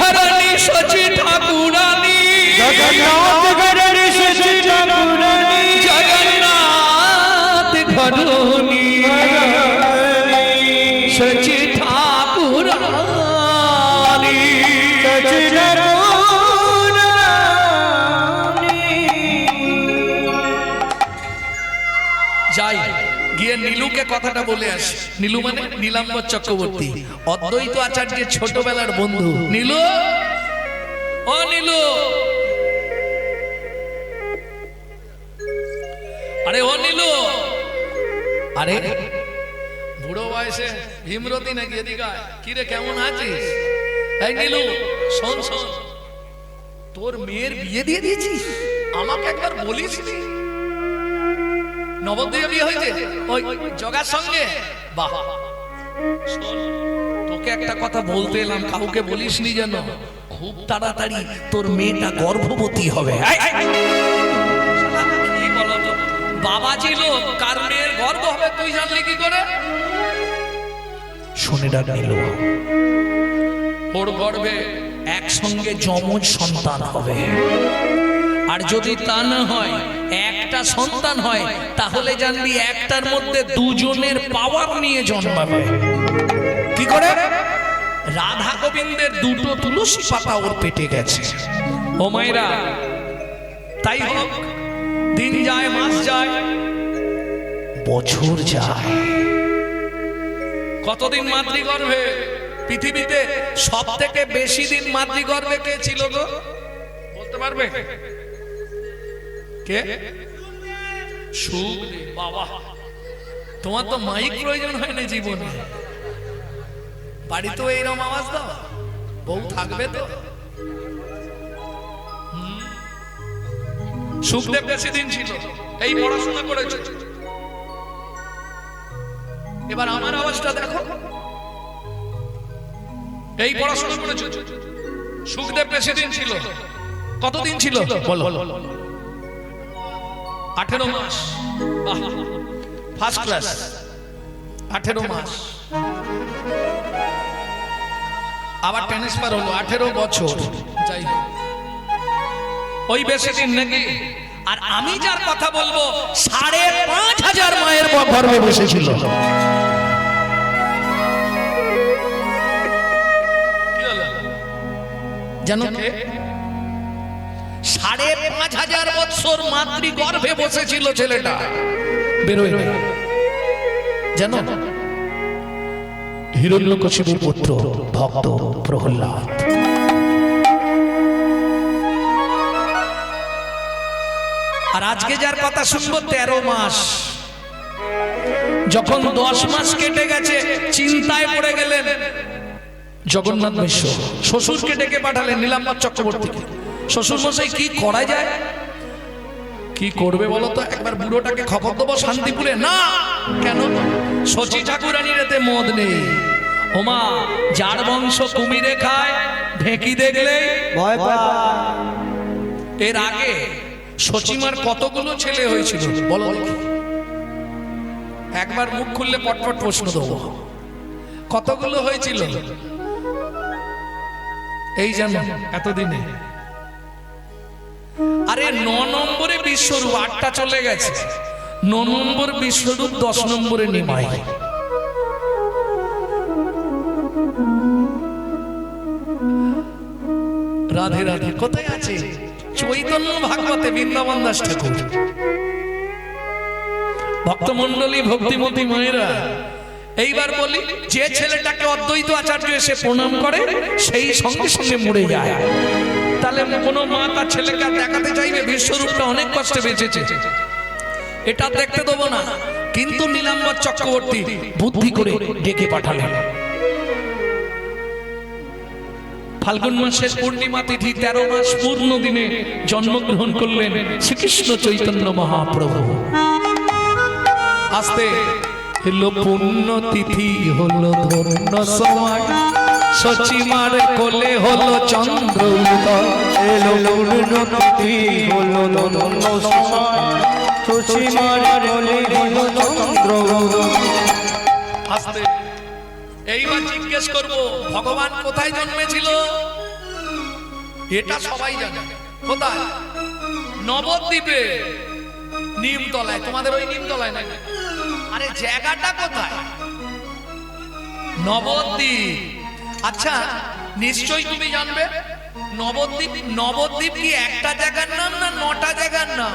ঘরণী সচি ঠাকুরানী, জগন্নাথ ঘরণী সচি ঠাকুরানী, জগন্নাথ ঘরণী সচি ঠাকুরানী, সচি যাই গিয়ে নীলুকে কথাটা বলে আসি। নীলু মানে নীলাম্বর চক্রবর্তী, অদ্বৈত আচার্যের ছোটবেলার বন্ধু। নীলু, ও নীলু, আরে ও নীলু, আরে বুড়ো বয়সে ভীমরতি নাকি? এদিকে কি রে, কেমন আছিস? এই নীলু, শোন শোন, তোর মেয়ের বিয়ে দিয়ে দিয়েছিস, আমাকে একবার বলিস নি? নবদ্বীপে বিয়ে হয়েছে ওই জগার সঙ্গে? বাহ, শোন, তোকে একটা কথা বলতে এলাম, কাউকে বলিসনি যেন। খুব তাড়াতাড়ি তোর মেয়েটা গর্ভবতী হবে। কি বলো তো, বাবা ছিল, কার মেয়ের গর্ভ হবে তুই জানলি কি করে? শুনে ডাক নিল, ওর গর্ভে একসঙ্গে যমজ সন্তান হবে। আর যদি তা না হয়, একটা সন্তান হয়, তাহলে জানবি একটার মধ্যে দুজনের পাওয়ার নিয়ে জন্মাবে। কি করে? রাধা গোবিন্দের দুটো তুলসী পাতা ওর পেটে গেছে। ও মায়েরা, তাই হোক, দিন যায়, মাস যায়, বছর যায়। কতদিন মাতৃগর্ভে? পৃথিবীতে সব থেকে বেশি দিন মাতৃগর্ভে কে ছিল গো? বলতে পারবে কে? সুখদেব। বাবা, তোমার তো মাইক প্রয়োজন হয় না জীবনে, বাড়িতেও এইরকম আওয়াজ দাও, বউ থাকবে তো। সুখদেব বেশি দিন ছিল, এই পড়াশোনা করেছে। এবার আমার আওয়াজটা দেখো, এই পড়াশোনা করেছে। সুখদেব বেশি দিন ছিল, কতদিন ছিল বলো? 18 মাস। ফার্স্ট ক্লাস, 18 মাস। আবার ট্রান্সফার হলো 18 বছর। যাই হোক, ওই বেশি দিন নাকি? আর আমি যার কথা বলবো 5,500 মায়ের গর্ভে বসেছিল। জানো কে? 5,500 বছর মাতৃ গর্ভে বসেছিল ছেলেটা, বেরোয় না। জানো, হিরণ্যকশিপুর পুত্র ভক্ত প্রহ্লাদ। আর আজকে যার কথা শুনবো 13 মাস। যখন 10 মাস কেটে গেছে, চিন্তায় পড়ে গেলেন জগন্নাথ মিশ্র। শ্বশুরকে ডেকে পাঠালেন, নীলাম্বর চক্রবর্তীকে। শ্বশুর মশাই, কি করা যায়? কি করবে বলো তো? একবার বুড়োটাকে খবর দেবো শান্তিপুরে? না, কেন? সচি ঠাকুরানীর এতে মদ নেই। ওমা, যার বংশ কুমিরে খায়, ঢেকি দেখলে ভয় পায়। এর আগে সচিমার কতগুলো ছেলে হয়েছিল বলো দেখি? একবার মুখ খুললে পটপট প্রশ্ন দেবো। কতগুলো হয়েছিল? এই জানো এতদিনে? আরে 9 নম্বরে বিশ্বরূপ, 8টা চলে গেছে। নম্বর বিশ্বরূপ, 10 নম্বরে নিমাই। রাধে রাধে। কোথায় আছে? চৈতন্য ভাগবতে বৃন্দাবন দাস ঠাকুর। ভক্তমন্ডলী, ভক্তিমতী মায়েরা, এইবার বলি, যে ছেলেটাকে অদ্বৈত আচার্য এসে প্রণাম করে সেই সঙ্গে সঙ্গে মরে যায়। তাহলে কোনো মা তার ছেলেকে দেখাতে চাইবে বিশ্বরূপটা অনেক কষ্টে বেঁচেছে, এটা দেখতে দেবো না। কিন্তু নীলাম্বর চক্রবর্তী বুদ্ধি করে ডেকে পাঠালেন। ফাল্গুন মাসের পূর্ণিমা তিথি 13 মাস পূর্ণ দিনে জন্মগ্রহণ করলেন শ্রীকৃষ্ণ চৈতন্য মহাপ্রভু। আস্তে হলো পুণ্য তিথি, হলো ধন্য সময়, সচিমার কোলে হলো চন্দ্র উদয়। এলো পুণ্য তিথি, হলো ধন্য সময়, সচিমার কোলে হলো চন্দ্র উদয়। আস্তে। এইবার জিজ্ঞেস করব, ভগবান কোথায় জন্মেছিল? এটা সবাই জানে। কোথায়? নবদ্বীপে, নিমতলায়। তোমাদের ওই নিমতলায় নাই? আরে জায়গাটা কোথায়? নবদ্বীপ। আচ্ছা, নিশ্চয়ই তুমি জানবে নবদ্বীপ। নবদ্বীপ কি একটা জায়গার নাম না 9টা জায়গার নাম?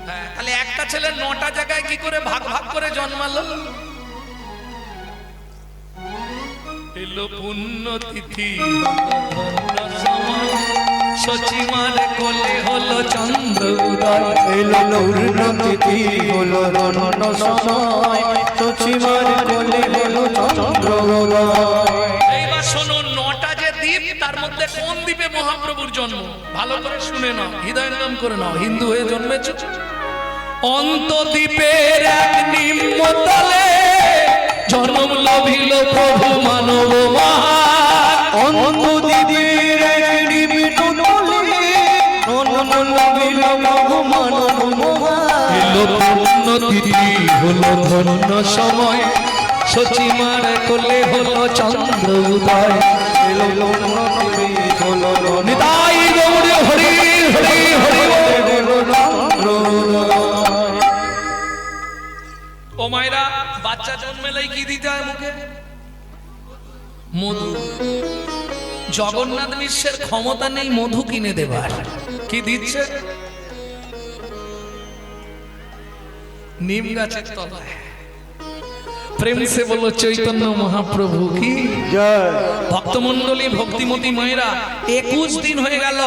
হ্যাঁ, তাহলে একটা ছেলে 9টা জায়গায় কি করে ভাগ ভাগ করে জন্মালো? এলো পুণ্য তিথি, সচিমার কোলে হলো চন্দ্র উদয়। এলো পুণ্য তিথি, হলো ধন্য সময়, সচিমার কোলে হলো চন্দ্র উদয়। এইবার শোনো, 9টা যে দ্বীপ, তার মধ্যে কোন দ্বীপে মহাপ্রভুর জন্ম? ভালো করে শুনে নাও, হৃদয়ঙ্গম করে নাও। হিন্দু হয়ে জন্মেছ? অন্তদ্বীপের এক নিম্নতলে জন্ম লভিল প্রভু মানব মহান। অন্তদ্বীপের এক নিম্নতলে জন্ম লভিল প্রভু মানব মহান। এলো পুণ্য তিথি, হলো ধন্য সময়, সচিমার কোলে হলো চন্দ্র উদয়। এলো পুণ্য তিথি, হলো নিতাই গৌর হরি হরি হরি বল। চন্দ্র উদয়। ও মায়েরা, বাচ্চা জন্মেলেই কি দিতে হয় মুখে? মধু। জগন্নাথ মিশ্রের ক্ষমতা নেই মধু কিনে দেবার। কি দিচ্ছে? নিম গাছের তলায়। প্রেম সে বলো চৈতন্য মহাপ্রভু কি জয়। ভক্তমন্ডলী, ভক্তিমতী মায়েরা, 21 দিন হয়ে গেল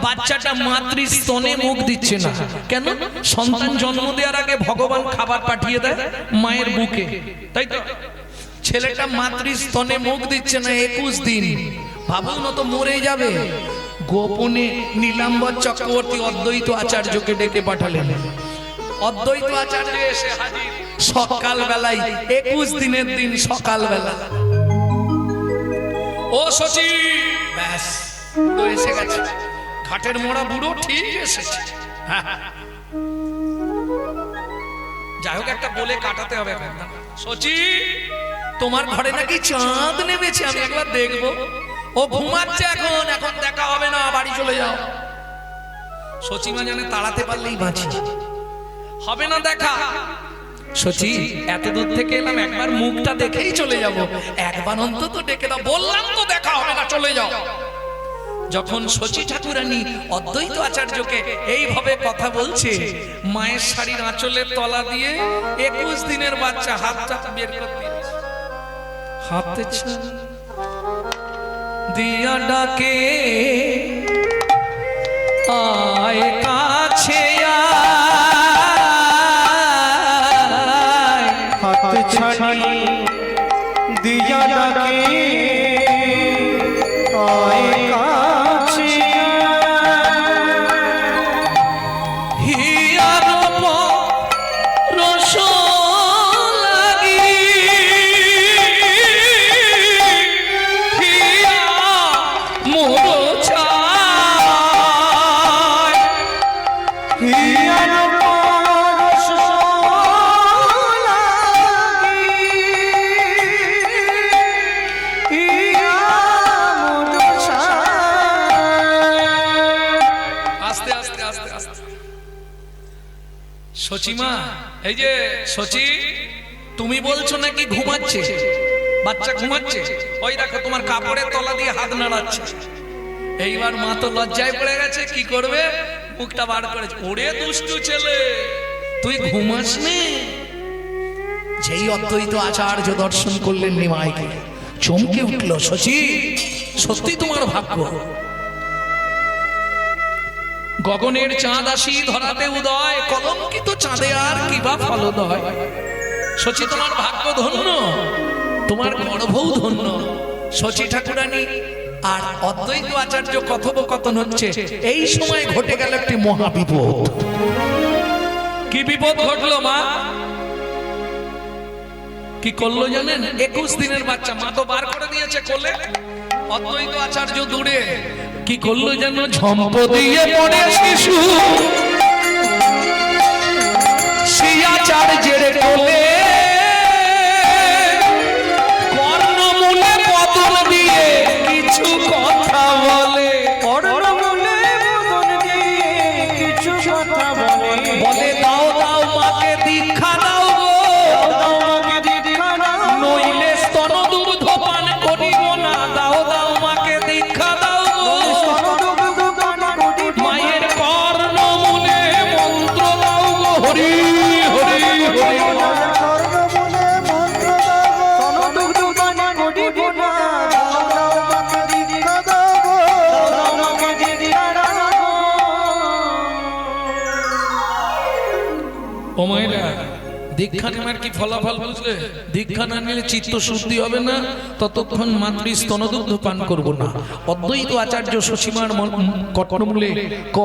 বাচ্চাটা মাতৃ স্তনে মুখ দিচ্ছে না। কেন? সন্তান জন্ম দেওয়ার আগে ভগবান খাবার পাঠিয়ে দেয় মায়ের বুকে, তাই তো? ছেলেটা মাতৃ স্তনে মুখ দিচ্ছে না 21 দিন। ভাবুন, না তো মরে যাবে। গোপনে নীলাম্বর চক্রবর্তী অদ্বৈত আচার্যকে ডেকে পাঠালেন। অদ্বৈত আচার্য এসে হাজির সকাল বেলায়, 21 দিনের দিন সকাল বেলা। ও সচি, ব্যাস তো এসে গেছে। ঘাটের মোড়া বুড়ো ঠিক এসেছে। যাই হোক, একটা বলে কাটাতে হবে এখন। সচি, তোমার ঘরে নাকি চাঁদ নেমেছে, আমি একবার দেখবো। ও ঘুমাচ্ছে এখন, এখন দেখা হবে না, বাড়ি চলে যাও। সচিমা জানে তাড়াতে পারলেই বাঁচি, হবে না দেখা। সচি, এত দূর থেকে এলাম, একবার মুখটা দেখেই চলে যাব, একবার অন্তত ডেকে দাও। বললাম তো দেখা হবে না, চলে যাও। যখন সচি ঠাকুরানী অদ্বৈত আচার্যকে এইভাবে কথা বলছে, মায়ের শাড়ির আঁচলের তলা দিয়ে 21 দিনের বাচ্চা হাতটা বের করতে হাতে দিয়া ডাকে, আয় কাছে আয়, হাত ছানি দিয়া ডাকে, আয় কাছে হিয়ার রস লাগি, হিয়া মোর চায়, হিয়ার রস লাগি, সচিমা, এই যে সচি, তুমি বলছো নাকি ঘুমাচ্ছে, বাচ্চা ঘুমাচ্ছে, ওই দেখো তোমার কাপড়ের তলা দিয়ে হাত নাড়াচ্ছে। এইবার মা তো লজ্জায় পড়ে গেছে, কি করবে, মুখটা বার করেছে। ওরে দুষ্টু ছেলে, তুই ঘুমাস নি? যেই অদ্বৈত আচার্য দর্শন করলেন নিমাইকে, চমকে উঠল, সচি সত্যি তোমার ভাগ্য। গগনের চাঁদ আসি ধরাতে উদয়, কলঙ্কিত চাঁদে আর কিবা ফলদয়। সচি তোমার ভাগ্য ধন্য, তোমার গর্ভও ধন্য। সচি ঠাকুরানী আর অদ্বৈত আচার্য কথোপকথন হচ্ছে, এই সময় ঘটে গেল একটি মহা বিপদ। কি বিপদ ঘটলো মা? কি করলো জানেন? 21 দিনের বাচ্চা, মা তো বার করে দিয়েছে কোলে, অদ্বৈত আচার্য দূরে। কি করলো যেন? ঝম্প দিয়ে পড়ে শিশু সেই আচার্যের কোলে, কর্ণমূলে পতন দিয়ে কিছু কথা বলে। কর্ণমূলে পতন দিয়ে কিছু কথা বলে। বলে দাও দাও মাকে দীক্ষা দাও গো, দাও মাকে দীক্ষা দাও, নইলে স্তন দুগ্ধ পান করিব না। দাও দাও মাকে দীক্ষা দাও গো, মায়ের কর্ণমূলে মন্ত্র দাও গো। হরি হরি হরি। ও মহিলা, দীক্ষা নেওয়ার কি ফলাফল বুঝলে? দীক্ষা না নিলে চিত্ত শুদ্ধি হবে না, ততক্ষণ মাতৃ স্তনদুগ্ধ পান করব না। অদ্বৈত আচার্য সসীমার কর্ণমূলে ক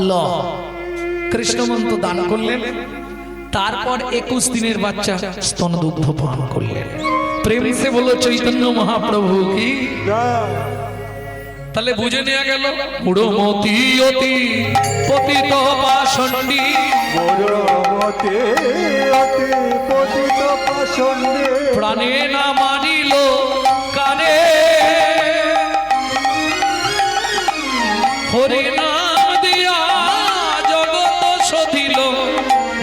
ল কৃষ্ণ মন্ত্র দান করলেন। তারপর 21 দিনের বাচ্চা স্তনদুগ্ধ পান করলেন। প্রেম সে বলো চৈতন্য মহাপ্রভু কি। তাহলে বুঝে নেওয়া গেল, মুড়মতি অতি পতিত পাষণ্ডী, প্রাণে না মানিল কানে, হরি নাম দিয়া জগৎ সধিল,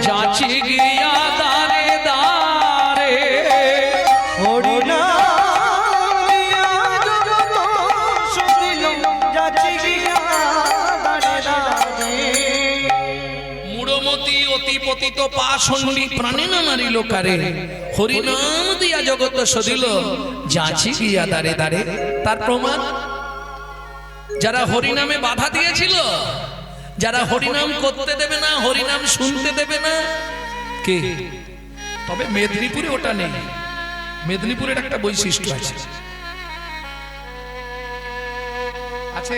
যাচি গিয়া দারে দারে। হরি নাম দিয়া জগৎ সধিল, যাচি গিয়া দারে দারে। মুড়মতি অতি পতিত পাষণ্ডী, প্রাণে না মারিল কারে, হরি নাম দিয়া জগৎ সধিল, যাচি গিয়া দারে দারে। তার প্রমাণ, যারা হরিনামে বাধা দিয়েছিল, যারা হরিনাম করতে দেবে না, হরিনাম শুনতে দেবে না, কে? তবে মেদিনীপুরে ওটা নেই। মেদিনীপুরের একটা বৈশিষ্ট্য আছে, আছে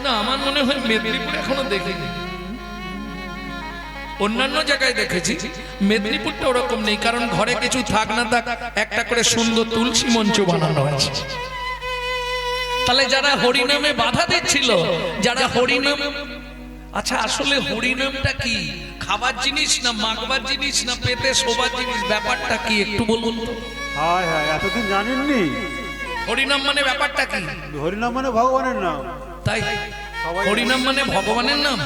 না? আমার মনে হয় মেদিনীপুরে এখনো দেখিনি, অন্যান্য জায়গায় দেখেছি, মেদিনীপুরটা ওরকম নেই। কারণ ঘরে কিছু থাক না থাক, একটা করে সুন্দর তুলসী মঞ্চ বানানো হয়েছে। তাহলে যারা হরিনামে বাধা দিচ্ছিল, যারা হরিনাম, আচ্ছা আসলে হরিনামটা কি? খাবার জিনিস না মাগবার জিনিস না পেটে শোবার জিনিস? ব্যাপারটা কি একটু বলুন তো। হায় হায়, এতদিন জানেননি? হরিনাম মানে ব্যাপারটা কি? হরিনাম মানে ভগবানের নাম। তাই হরিনাম মানে ভগবানের নাম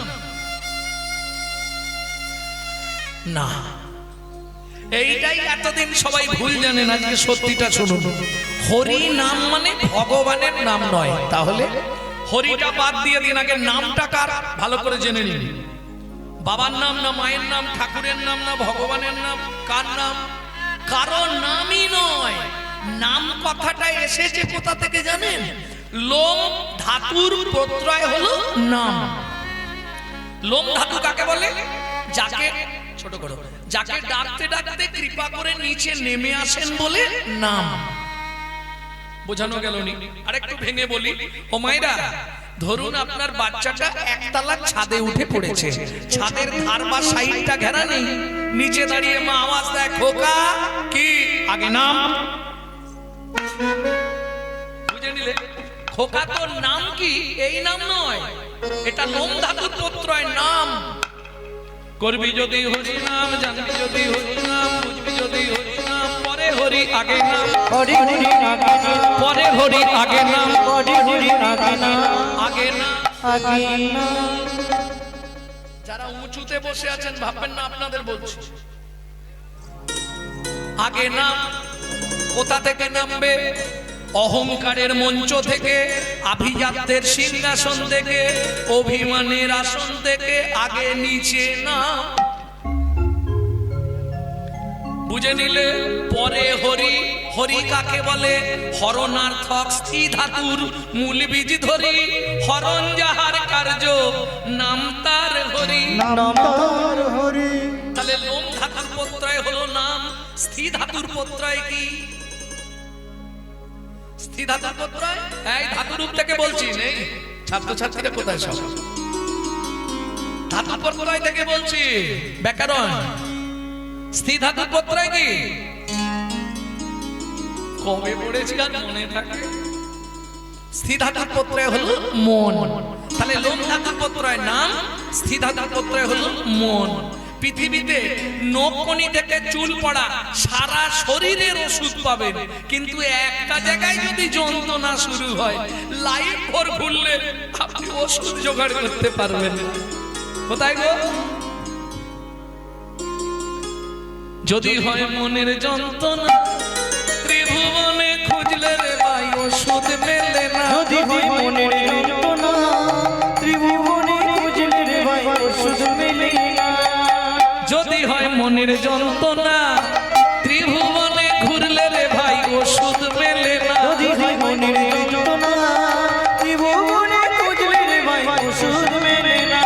না, এইটাই এতদিন সবাই ভুল জানেন। আজকে সত্যিটা শুনুন, হরি নাম মানে ভগবানের নাম নয়। তাহলে হরিটা বাদ দিয়ে দিন, আগে নামটা কার ভালো করে জেনে নিন। বাবার নাম না মায়ের নাম, ঠাকুরের নাম না ভগবানের নাম? কার নাম? কারো নামই নয়। নাম কথাটা এসেছে কোথা থেকে জানেন? লোম ধাতুর প্রত্যয় হলো নাম। লোম ধাতু কাকে বলে? যাকে, ছোট করো, যাকে ডাকতে ডাকতে কৃপা করে নিচে নেমে আসেন বলে নাম। বোঝানো গেল নি? আরেকটু ভেঙে বলি, ও মায়েরা, ধরুন আপনার বাচ্চাটা একতলা ছাদে উঠে পড়েছে, ছাদের ধার বা সাইডটা ঘেরা নেই, নিচে দাঁড়িয়ে মা আওয়াজ দেয়, খোকা কি? আগে নাম। বুঝে নিলে? খোকা তো নাম কি? এই নাম নয়, এটা লোম ধাতুর প্রত্যয় নাম। করবি যদি হরি নাম, জানবি যদি হরি নাম, বুঝবি যদি হরি নাম, পরে হরি আগে নাম, হরি হরি আগে নাম, পরে হরি আগে নাম, হরি হরি আগে নাম, আগে নাম, আগে নাম। যারা উঁচুতে বসে আছেন ভাববেন না আপনাদের বলছি। আগে নাম কোথা থেকে নামবে? অহংকারের মঞ্চ থেকে, আভিজাত্যের সিংহাসন থেকে, অভিমানের আসন থেকে আগে নিচে নাম। বুঝে নিলে পরে হরি। হরি কাকে বলে? হরণার্থক স্থি ধাতুর মূল বীজ ধরি, হরণ যাহার কার্য নাম তার হরি। নাম তার হরি। তাহলে লোম ধাতুর প্রত্যয় হলো নাম, স্থি ধাতুর প্রত্যয় কি? স্থি ধাতুর প্রত্যয় এই ধাতুরূপ থেকে বলছি, নেই ছাত্রছাত্রীরা কোথায় সব? ধাতু প্রত্যয় থেকে বলছি, ব্যাকরণ। স্থি ধাতুর প্রত্যয় কি? কবে পড়েছি আর মনে থাকে? স্থি ধাতুর প্রত্যয় হলো মন। তাহলে লোম ধাতুর প্রত্যয় নাম, স্থি ধাতুর প্রত্যয় হলো মন। পৃথিবীতে নখকনি থেকে চুল পড়া সারা শরীরের ওষুধ পাবেন, কিন্তু একটা জায়গায় যদি যন্ত্রণা শুরু হয়, লাইফ ভর ঘুরলে আপনি ওষুধ জোগাড় করতে পারবেন না। কোথায় গো? যদি হয় মনের যন্ত্রণা, ত্রিভুবনে খুঁজলে রে ভাই ওষুধ মেলে না। যদি হয় মনের যন্ত্রণা, ত্রিভুবনে খুঁজলে রে ভাই ওষুধ মেলে না। যদি হয় মনের যন্ত্রণা, ত্রিভুবনে ঘুরলে রে ভাই ওষুধ মেলে না। যদি হয় মনের যন্ত্রণা, ত্রিভুবনে খুঁজলে রে ভাই ওষুধ মেলে না।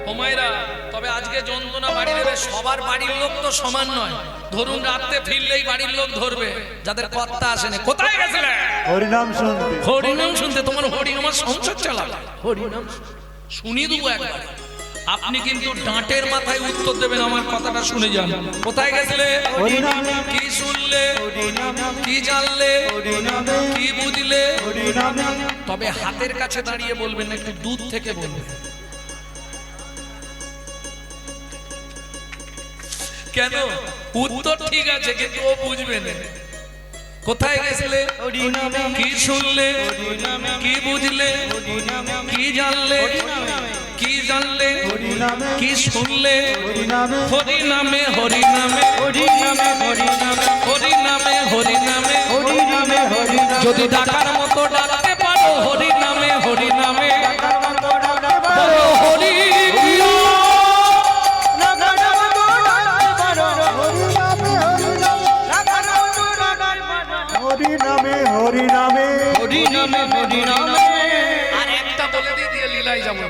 হোমাইরা, তবে আজকে যন্ত্রণা বাড়ি দেবে। সবার বাড়ির লোক তো সমান নয়। ধরুন রাতে ফিরলেই বাড়ির লোক ধরবে, যাদের কর্তা আসেনি। কোথায় গেছিলে? হরিনাম শুনতে। হরিনাম শুনতে। তোমার হরি আমার সংসার চালাবে। হরিনাম শুনি দেবো একবার। আপনি কিন্তু ডাঁটের মাথায় উত্তর দেবেন, আমার কথাটা শুনে যান। কোথায় গেছিলে? হরিনামে। কি শুনলে? কি জানলে? কি বুঝলে? হরিনামে। তবে হাতের কাছে দাঁড়িয়ে বলবেন, একটু দূর থেকে বলবেন। কেন? উত্তর ঠিক আছে, কিন্তু ও বুঝবে না। কোথায় গেছিলে? কি শুনলে? কি বুঝলে? কি জানলে? কি জানলে? কি শুনলে? হরিনামে। হরিনামে হরিনামে হরিনামে হরিনামে হরিনামে হরিনামে হরিনামে হরিনামে যদি ডাকার মতো ডাকতে পারো, হরিনামে হরিনামে বলো হরি। হরিনামে। হরিনামে। হরিনামে হরিনামে আর একটা বলে দিয়ে লীলায় যাবো।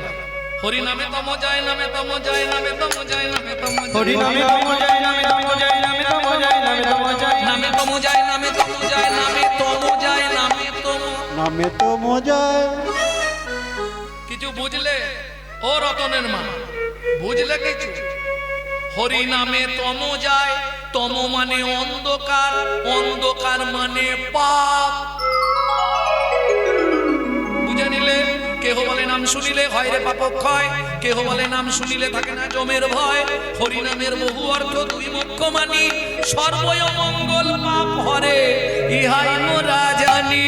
হরিনামে তম যায়, নামে তম যায়, নামে তম যায়, নামে তম যায়, হরিনামে তম যায়, নামে তম যায়, নামে তম যায়, নামে তম যায়, নামে তম যায়, নামে তম যায়, নামে তম যায়, নামে তম। নামে তো মজায়। কিছু বুঝলে? ও রতনের মা, বুঝলে কিছু? হরি নামে তম যায়, তম মানে অন্ধকার, অন্ধকার মানে পাপ। বুঝে নিলে? কেহ বলে নাম শুনিলে হয় রে পাপক্ষয়, কেহ বলে নাম শুনিলে থাকে না জমের ভয়। হরি নামের বহু অর্থ দুই মুখ্য মানি, সর্বয় মঙ্গল পাপ হরে ইহাই মোরা জানি।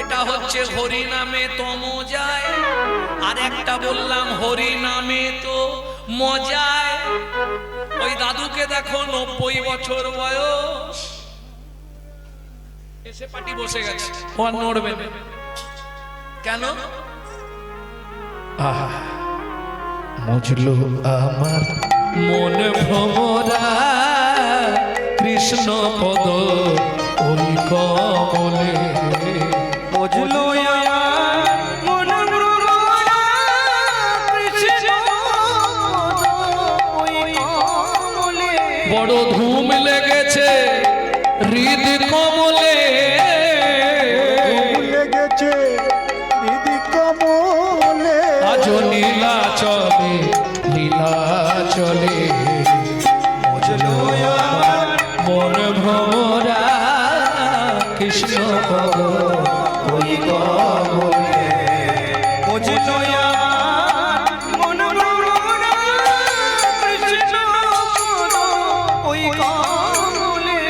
এটা হচ্ছে হরি নামে তম যায়। আর একটা বললাম হরি নামে তো মজায়। ওই দাদুকে দেখো, 90 বছর বয়স, এসে পাটি বসে গেছে, ও আর নড়বে না। কেন? মুজলো আমার মন ভ্রমরা কৃষ্ণ পদ ওই কমলে। মুজলো আমার মন ভ্রমরা কৃষ্ণ ওই কমলে। বড় ধুম লেগেছে হৃদ কমলে, লেগেছে হৃদি কমলে। আজ লীলা চলে, লীলা চলে। মুজলো আমার মন ভ্রমরা কৃষ্ণ পদ ওই কমলে। মুজলো আমার মন ভ্রমরা কৃষ্ণ ওই কমলে।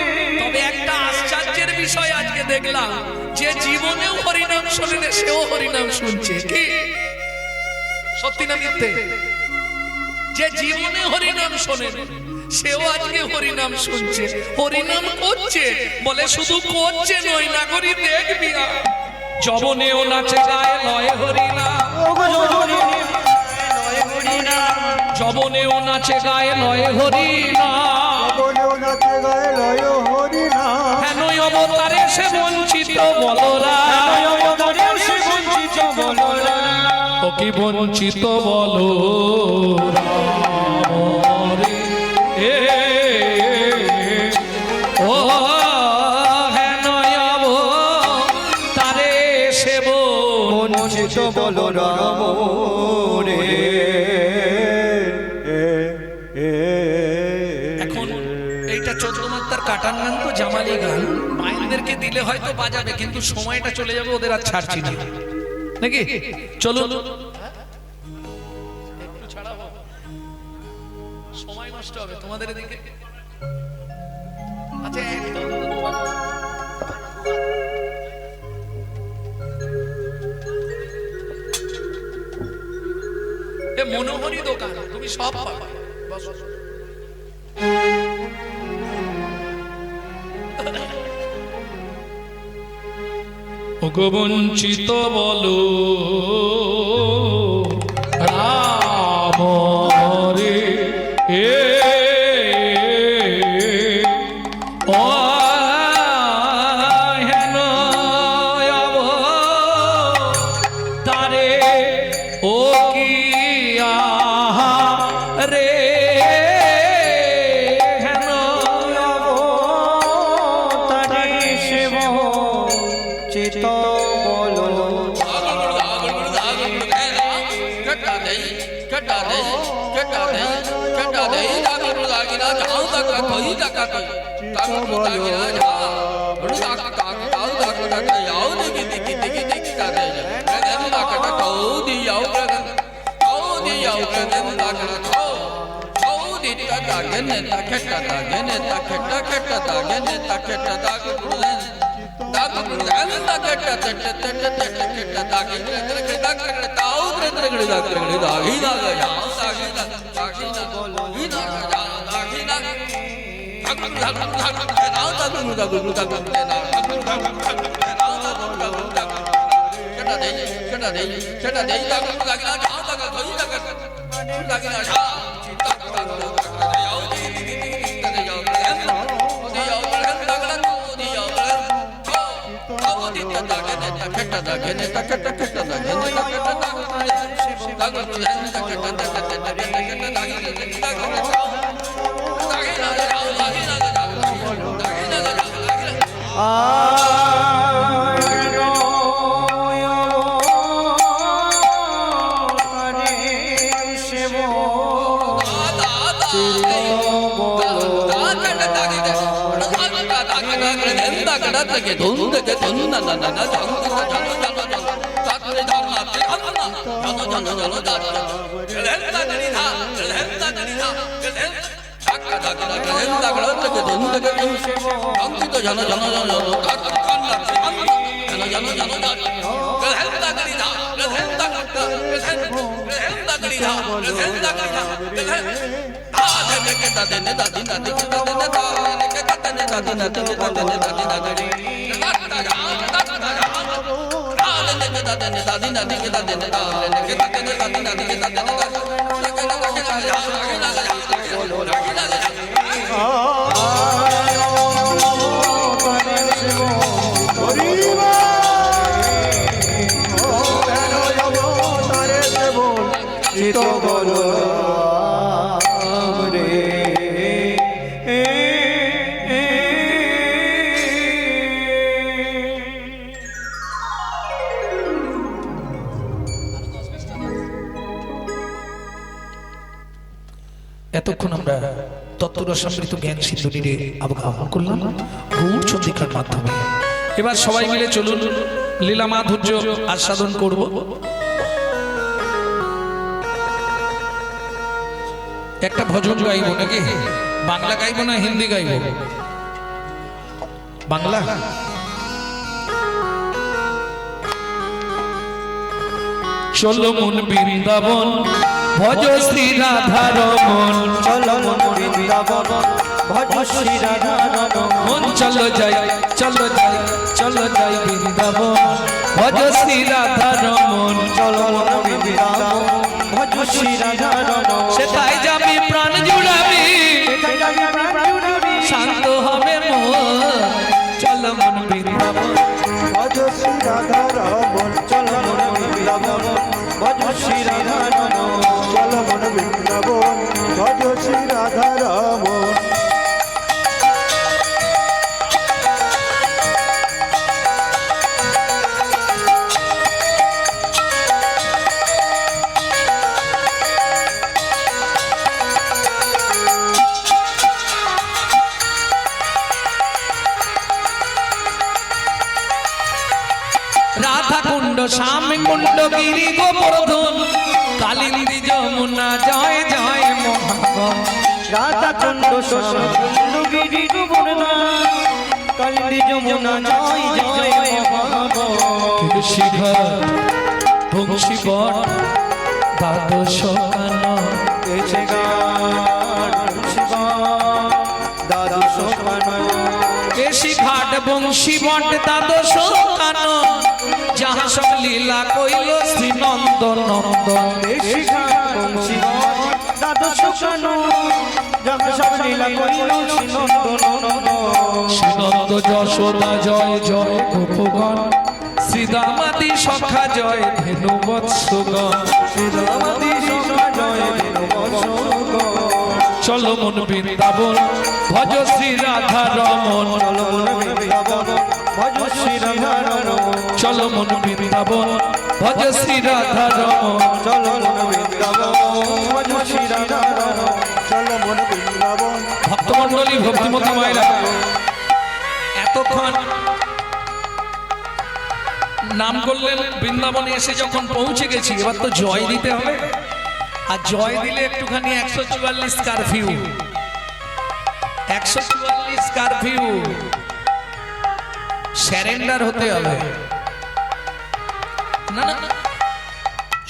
তবে একটা আশ্চর্যের বিষয় আজকে দেখলাম যে জীবনেও হরিনাম শোনেনি সেও হরিনাম শুনছে। কি সত্যি না মিথ্যে? যে জীবনে হরিনাম শোনেনি সেও আজকে হরিনাম শুনছে, হরিনাম করছে। বলে শুধু করছে নয়, না করি দেখবি না যবনেও নাচে গায়ে লয় হরিনাম, যবনেও নাচে গায়ে লয় হরিনাম, বলেও নাচে গায়ে লয় হরিনাম। হেন অবতারে সে বঞ্চিত বলরা, ও কি বঞ্চিত বলো এ ও হেন অবতারে সে বঞ্চিত বলো রাম রে। এখন এইটা 14 মাত্রার কাটান গান তো জামালি গান, মাইনদেরকে দিলে হয়তো বাজাবে, কিন্তু সময়টা চলে যাবে, ওদের আর ছাড়ছি না নাকি? চলো একটু ছাড়াবো, সময় নষ্ট হবে তোমাদের এদিকে। আচ্ছা এ মনোহরি দোকান, তুমি সব পাবে। বসো। বঞ্চিত বলো রাম রে এ ও হেন অবতারে ও কি আহা রে হেন অবতারে সে বঞ্চিত বলো। এতক্ষণ আমরা তত্ত্বরসামৃত জ্ঞান সিন্ধুটিরে আবগাহন করলাম গৌড় চন্দ্রিকার মাধ্যমে। এবার সবাই মিলে চলুন লীলা মাধুর্য আস্বাদন করব। একটা ভজন গাইব নাকি? বাংলা গাইব না হিন্দি গাইব? বাংলা চলো মন বৃন্দাবন ভজ শ্রী রাধা রমন, চলো মন বৃন্দাবন ভজ শ্রী রাধা রমন, মন চলো যাই চলো যাই চলো যাই বৃন্দাবন ভজ শ্রী রাধা রমন, চলো মন বৃন্দাবন ভজ শ্রী রাধা রমন, সেটাই যাবি প্রাণ জুড়াবি শান্ত হবে মন, চলো মন বৃন্দাবন ভজ শ্রী রাধা রমন, চলো মন বৃন্দাবন ভজ শ্রী রাধা রমন, চলো মন বৃন্দাবন ভজ শ্রী রাধা রমন। রাধা কুণ্ড শ্যাম কুণ্ড গিরি গোবর্ধন কালিন্দী যমুনা জয় জয় মহাগণ, রাধা চন্দ্র কুণ্ড গিরি গোবর্ধন কালিন্দী যমুনা জয় জয় মহাগণ, শিখর বংশী বট দ্বাদশ কান, এসে গান শিবা দ্বাদশ কানন, কেশি ঘাট বংশী বট দ্বাদশ কান, যাহা সব লীলা কইল শ্রী নন্দ নন্দন, এসে গান শিবা দ্বাদশ কানন, যাহা সব লীলা কইল শ্রী নন্দ নন্দন, শ্রীনন্দ যশোদা জয় জয় গোপগণ, শ্রীদামাদি সখা জয় ধেনু বৎসগণ, শ্রীরামাদি সখা জয় ধেনু বৎসগণ, চলো মন বৃন্দাবন ভজ শ্রী রাধা রমন, চলো মন বৃন্দাবন ভজ শ্রী রাধা রমন, চলো মন বৃন্দাবন ভজ শ্রী রাধা রমন, চলো মন বৃন্দাবন ভজ শ্রী রাধা রমন, চলো মন বৃন্দাবন। ভক্তমণ্ডলী ভক্তিমতী মায়েরা এতক্ষণ নাম করলেন, বৃন্দাবনে এসে যখন পৌঁছে গেছি এবার তো জয় দিতে হবে, আর জয় দিলে একটুখানি 144 কারফিউ, 144 কারফিউ স্যারেন্ডার হতে হবে। না না না,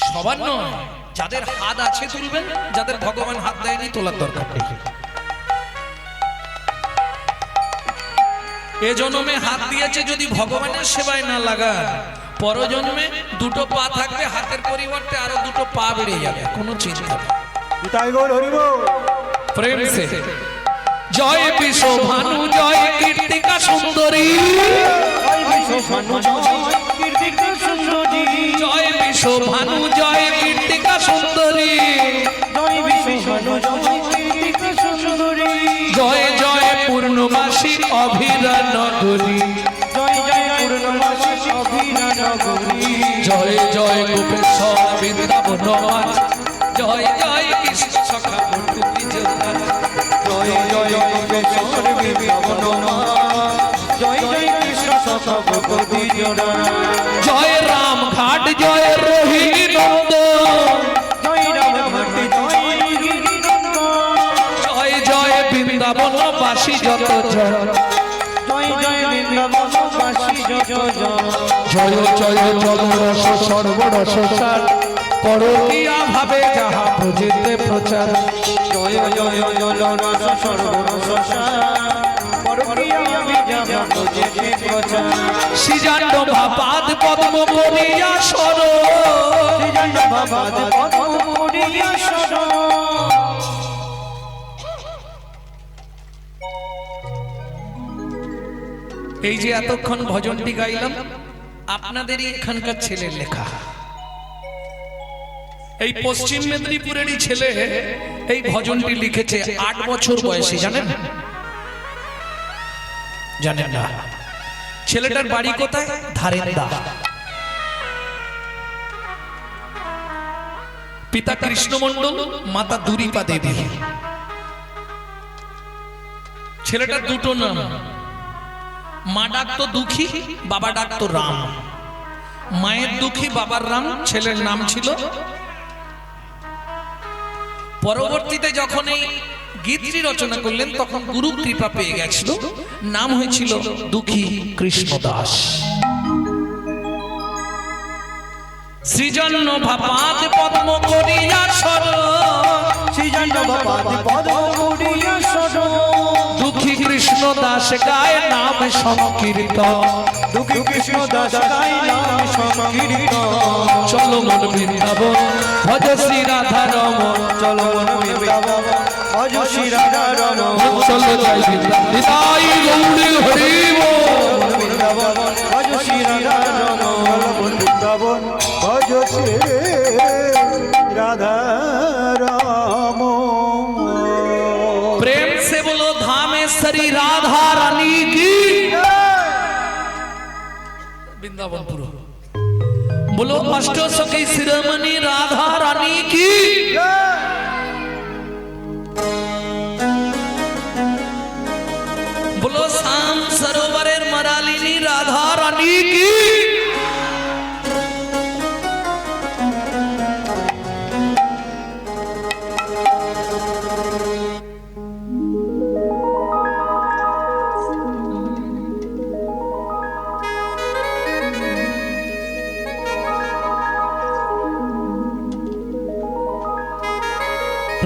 সবার নয়, যাদের হাত আছে তুলবেন, যাদের ভগবান হাত দেয়নি তোলার দরকার নেই। এ জন্মে হাত দিয়েছে যদি ভগবানের সেবায় না লাগা, পরজন্মে দুটো পা থাকবে, হাতের পরিবর্তে আরো দুটো পা বেড়ে যাবে, কোনো চিন্তা নেই। নিতাই গৌর হরি বল। প্রেম সে জয় বিশ্ব ভানু জয় কীর্তিকা সুন্দরী, জয় বিশ্বভানু জয় কীর্তিকা সুন্দরী, জয় বিশ্ব ভানু জয় কীর্তিকা সুন্দরী, জয় বিশ্বভানু জয় কীর্তিকা সুন্দরী, জয় জয় পূর্ণমাসী অভিরা নগরী, জয় জয় পূর্ণমাসী অভিরা নগরী, জয় জয় গোপেশ্বর বৃন্দাবন নাথ, জয় জয় কৃষ্ণ সখা বটু বিজয়, জয় জয় যোগেশ্বর বৃন্দাবন জয় জয় কৃষ্ণ সখা ভগবতী জনা, জয় রাম ঘাট জয় রোহিণী নন্দ, জয় রাম ঘাটে জয় গিরিনন্দ, জয় জয় বৃন্দাবন বাসী যত জন, জয় জয় বৃন্দাবন বাসী যত জন, জয় জয় জল রস সর্বরস সার, করকিয়া ভাবে যাহা প্রজিতে প্রচার, জয় জয় জল রস সর্বরস পরকিয়া বিজা প্রজেতে প্রচার, শ্রীজাণ্ড ভাপাদ পদ্ম করিয়া সর, শ্রীজন্ড ভাবাদ পদ্ম করিয়া সর, এই যে এতক্ষণ ভজনটি গাইলাম আপনাদেরই এখানকার ছেলের লেখা। এই পশ্চিম মেদিনীপুরেরই ছেলে এই ভজনটি লিখেছে 8 বছর বয়সে, জানেন? জানেন না? ছেলেটার বাড়ি কোথায়? ধারেন্দা। পিতা কৃষ্ণমণ্ডল, মাতা দুরিপা দেবী। ছেলেটার দুটো নাম, মা ডাকতো দুঃখী, বাবা ডাকতো রাম। মায়ের দুঃখী, বাবার রাম, ছেলের নাম ছিল। পরবর্তীতে যখন এই গীতটি রচনা করলেন তখন গুরু কৃপা পেয়ে গেছিল, নাম হয়েছিল দুঃখী কৃষ্ণদাস। সৃজন্য ভাপাত পদ্ম করিয়া সর সৃজন বাপাদি পদ্ম করিয়া সরণ দুঃখী কৃষ্ণ দাস গায় নাম সংকীর্তন দুঃখী কৃষ্ণ দাস গাই নাম সংকীর্তন চলো মন বৃন্দাবন ভজ শ্রী রাধা রমন চলো মন বৃন্দাবন ভজ শ্রী রাধা রমণ চলো জয় নিতাই গৌরী হরি বল। বৃন্দাবন ভজ শ্রী রাধা রমণ বৃন্দাবন ভজ শ্রী রাধা রাম प्रेम से बोलो धामेश्वरी राधा रानी की वृंदावनपुर बोलो अष्ट सखी शिरोमणि राधा रानी की बोलो शाम सरोवरेर मरालिनी राधा रानी की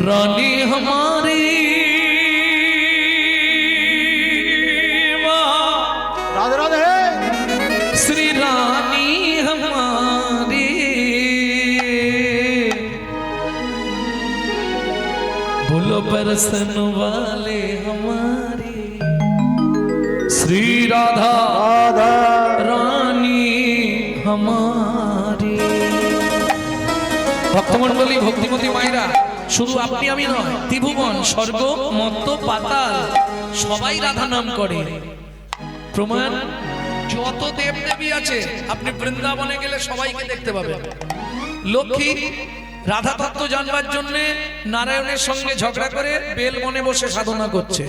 रानी हमारी राधे राधे श्री रानी हमारी बोलो बरसन वाले हमारी श्री राधा राधा रानी हमारी ভক্তমণ্ডলী ভক্তিমতী মায়েরা শুধু আপনি আমি নয় ত্রিভুবন স্বর্গ মর্ত পাতাল সবাই রাধা নাম করে প্রমাণ যত দেব দেবী আছে আপনি বৃন্দাবনে গেলে সবাইকে দেখতে পাবেন লক্ষ্মী রাধা তত্ত্ব জানবার জন্য নারায়ণের সঙ্গে ঝগড়া করে বেলবনে বসে সাধনা করছে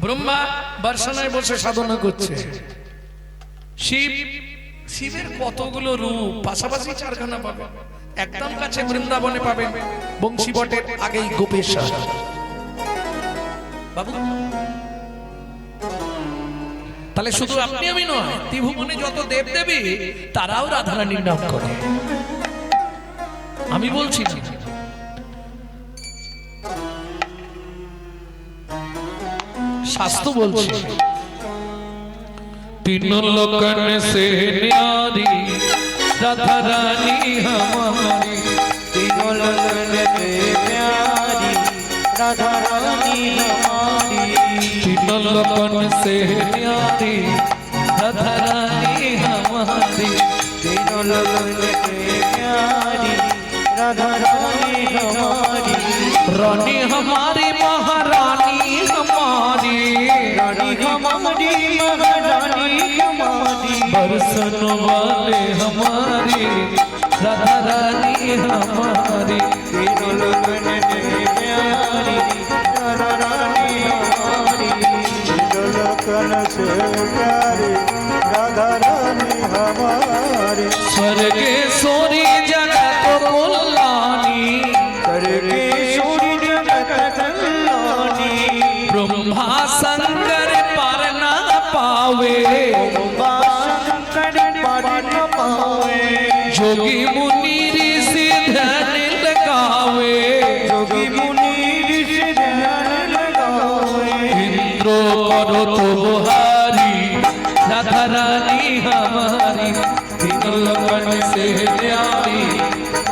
ব্রহ্মা বর্ষানায় বসে সাধনা করছে শিব শিবের কতগুলো রূপ পাশাপাশি চারখানা পাবেন একদম কাছে বৃন্দাবনে পাবেন বংশী বটের আগেই গোপেশ্বর বাবু তাহলে শুধু আপনি আমি নয় ত্রিভুবনে যত দেব দেবী তারাও রাধারানীর নাম করে আমি বলছি না শাস্ত্র বলছে तीनों लोकन से न्यारी राधा रानी हमारी तीनों लगन से प्यारी राधा रानी हमारी तीनों लोकन से न्यारी राधा रानी हमारी तीनों लगन से प्यारी राधा रानी हमारी रानी हमारी महारानी हमारी रानी हमारी महारानी हमारी बरसन वाले हमारी राधा रानी हमारी तीनों लगन से प्यारी राधा रानी हमारी तिलकन से प्यारे राधा रानी हमारे स्वर्गेश्वरी जगत कल्याणी करके सूरी जगत कल्याणी ब्रह्मा शंकर पर न पावे शंकर पर न पावे जोगी मुनि ऋषि ध्यान लगावे जोगी मुनि ऋषि ध्यान लगावे इंद्र करो तो बुहारी राधा रानी हमारी तीनों लोकन से न्यारी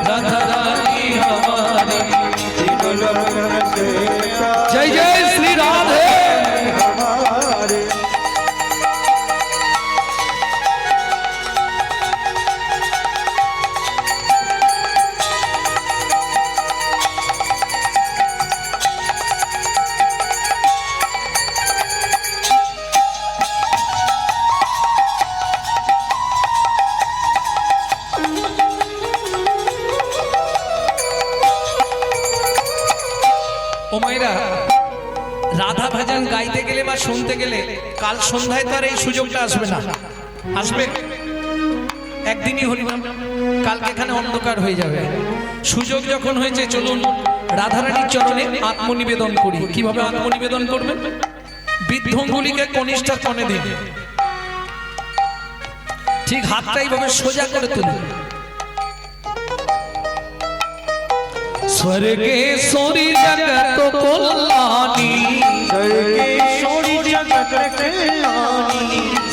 राधा रानी हमारी तीनों लगन से प्यारे जय जय श्री राधे हमारे ও মাইরা রাধা ভজন গাইতে গেলে বা শুনতে গেলে কাল সন্ধ্যায় তো আর এই সুযোগটা আসবে না আসবে একদিনই হরিনাম কালকে এখানে অন্ধকার হয়ে যাবে সুযোগ যখন হয়েছে চলুন রাধারানীর চরণে আত্মনিবেদন করি কিভাবে আত্মনিবেদন করবেন বৃদ্ধঙ্গুলিকে কনিষ্ঠা কনে দিন ঠিক হাতটা এইভাবে সোজা করে তুলুন। স্বর্গে সরি জগত কল্যাণী, স্বর্গেশ্বরী জগৎ কল্যাণী,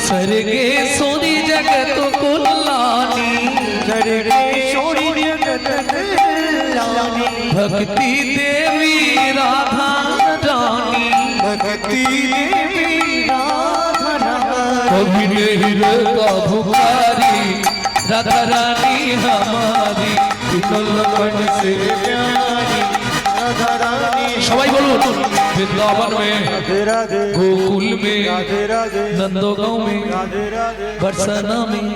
স্বর্গে সরি জগত কল্যাণী, স্বর্গেশ্বরী জগৎ কল্যাণী, ভক্তি দেবী রাধা রানী, भक्ति देवी राधा रानी, कभी नहीं रहता भुखारी राधा रानी हमारी, मन से प्यारी राधा रानी। সবাই বলুন वृंदावन में, राधे राधे गोकुल में, राधे राधे नंदोगांव में, राधे राधे बरसाना में,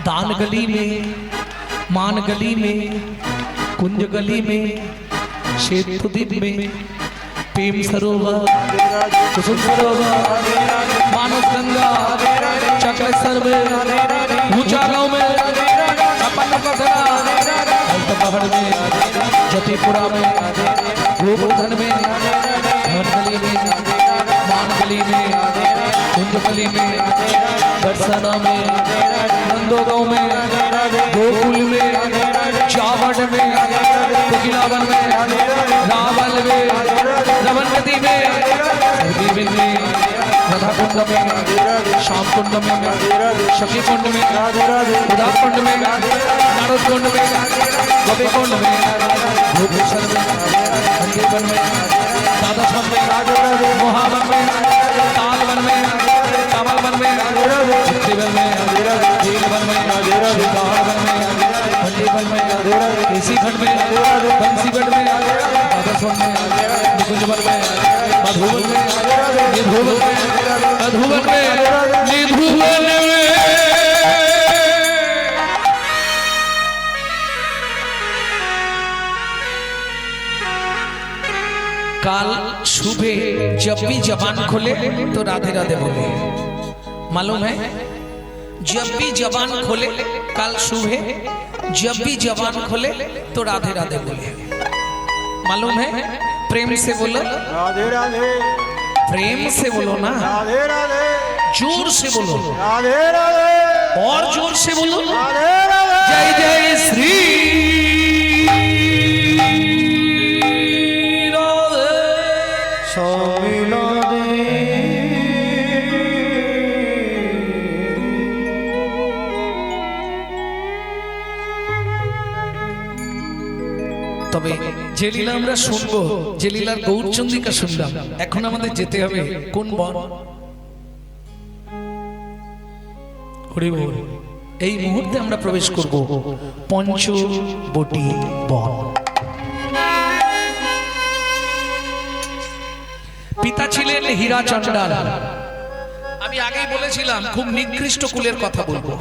दान गली में, मान गली में, कुंज गली में, शेतुदीप में, प्रेम सरोवर, कुसुम सरोवर, मानस गंगा, चक्रेश्वर में, ऊंचा गांव में, छप्पन पसरा, हल्त पहाड़ में, जतीपुरा में, गोवर्धन में, धन गली में, मान गली में, कुंज गली में, बरसाना में, नंदोगांव में, गोकुल में, चावड़ में, कोकिलावन में, रावल में, रमनगति में, सरदीवन में, राधा कुंड में, श्याम कुंड में, शक्ति कुंड में, उदा कुंड में, नारद कुंड में, गोपी कुंड में, भूपेश्वर में, संजीवन में, दादाश्वन में, मोहावन में, तालवन में, कमलवन में, चित्तीवन में, नीलवन में, श्रीकालवन में, पंडीवन में, केसीखंड में, बंसीगढ़ में, दादाश्वन में, निकुंजवन में, मधुवन में, निधुवन में, मधुवन में, निधुवन में। काल सुबह जब भी जबान खोले तो राधे राधे बोले, मालूम है? जब भी जबान खोले काल सुबह जब भी जबान खोले तो राधे राधे बोले, मालूम है? प्रेम से बोलो, राधे राधे प्रेम से बोलो ना, राधे राधे जोर से बोलो, राधे राधे और जोर से बोलो, राधे राधे जय जय श्री राधे। स्वामी राधे। তবে যে লীলা আমরা শুনবো, যে লীলার গৌরচন্দ্রিকা শুনলাম, এখন আমাদের যেতে হবে কোন বন? হরি বল। এই মুহূর্তে আমরা প্রবেশ করব পঞ্চবটি বন। পিতা ছিলেন হীরা চণ্ডাল। আমি আগেই বলেছিলাম খুব নিকৃষ্ট কুলের কথা বলবো।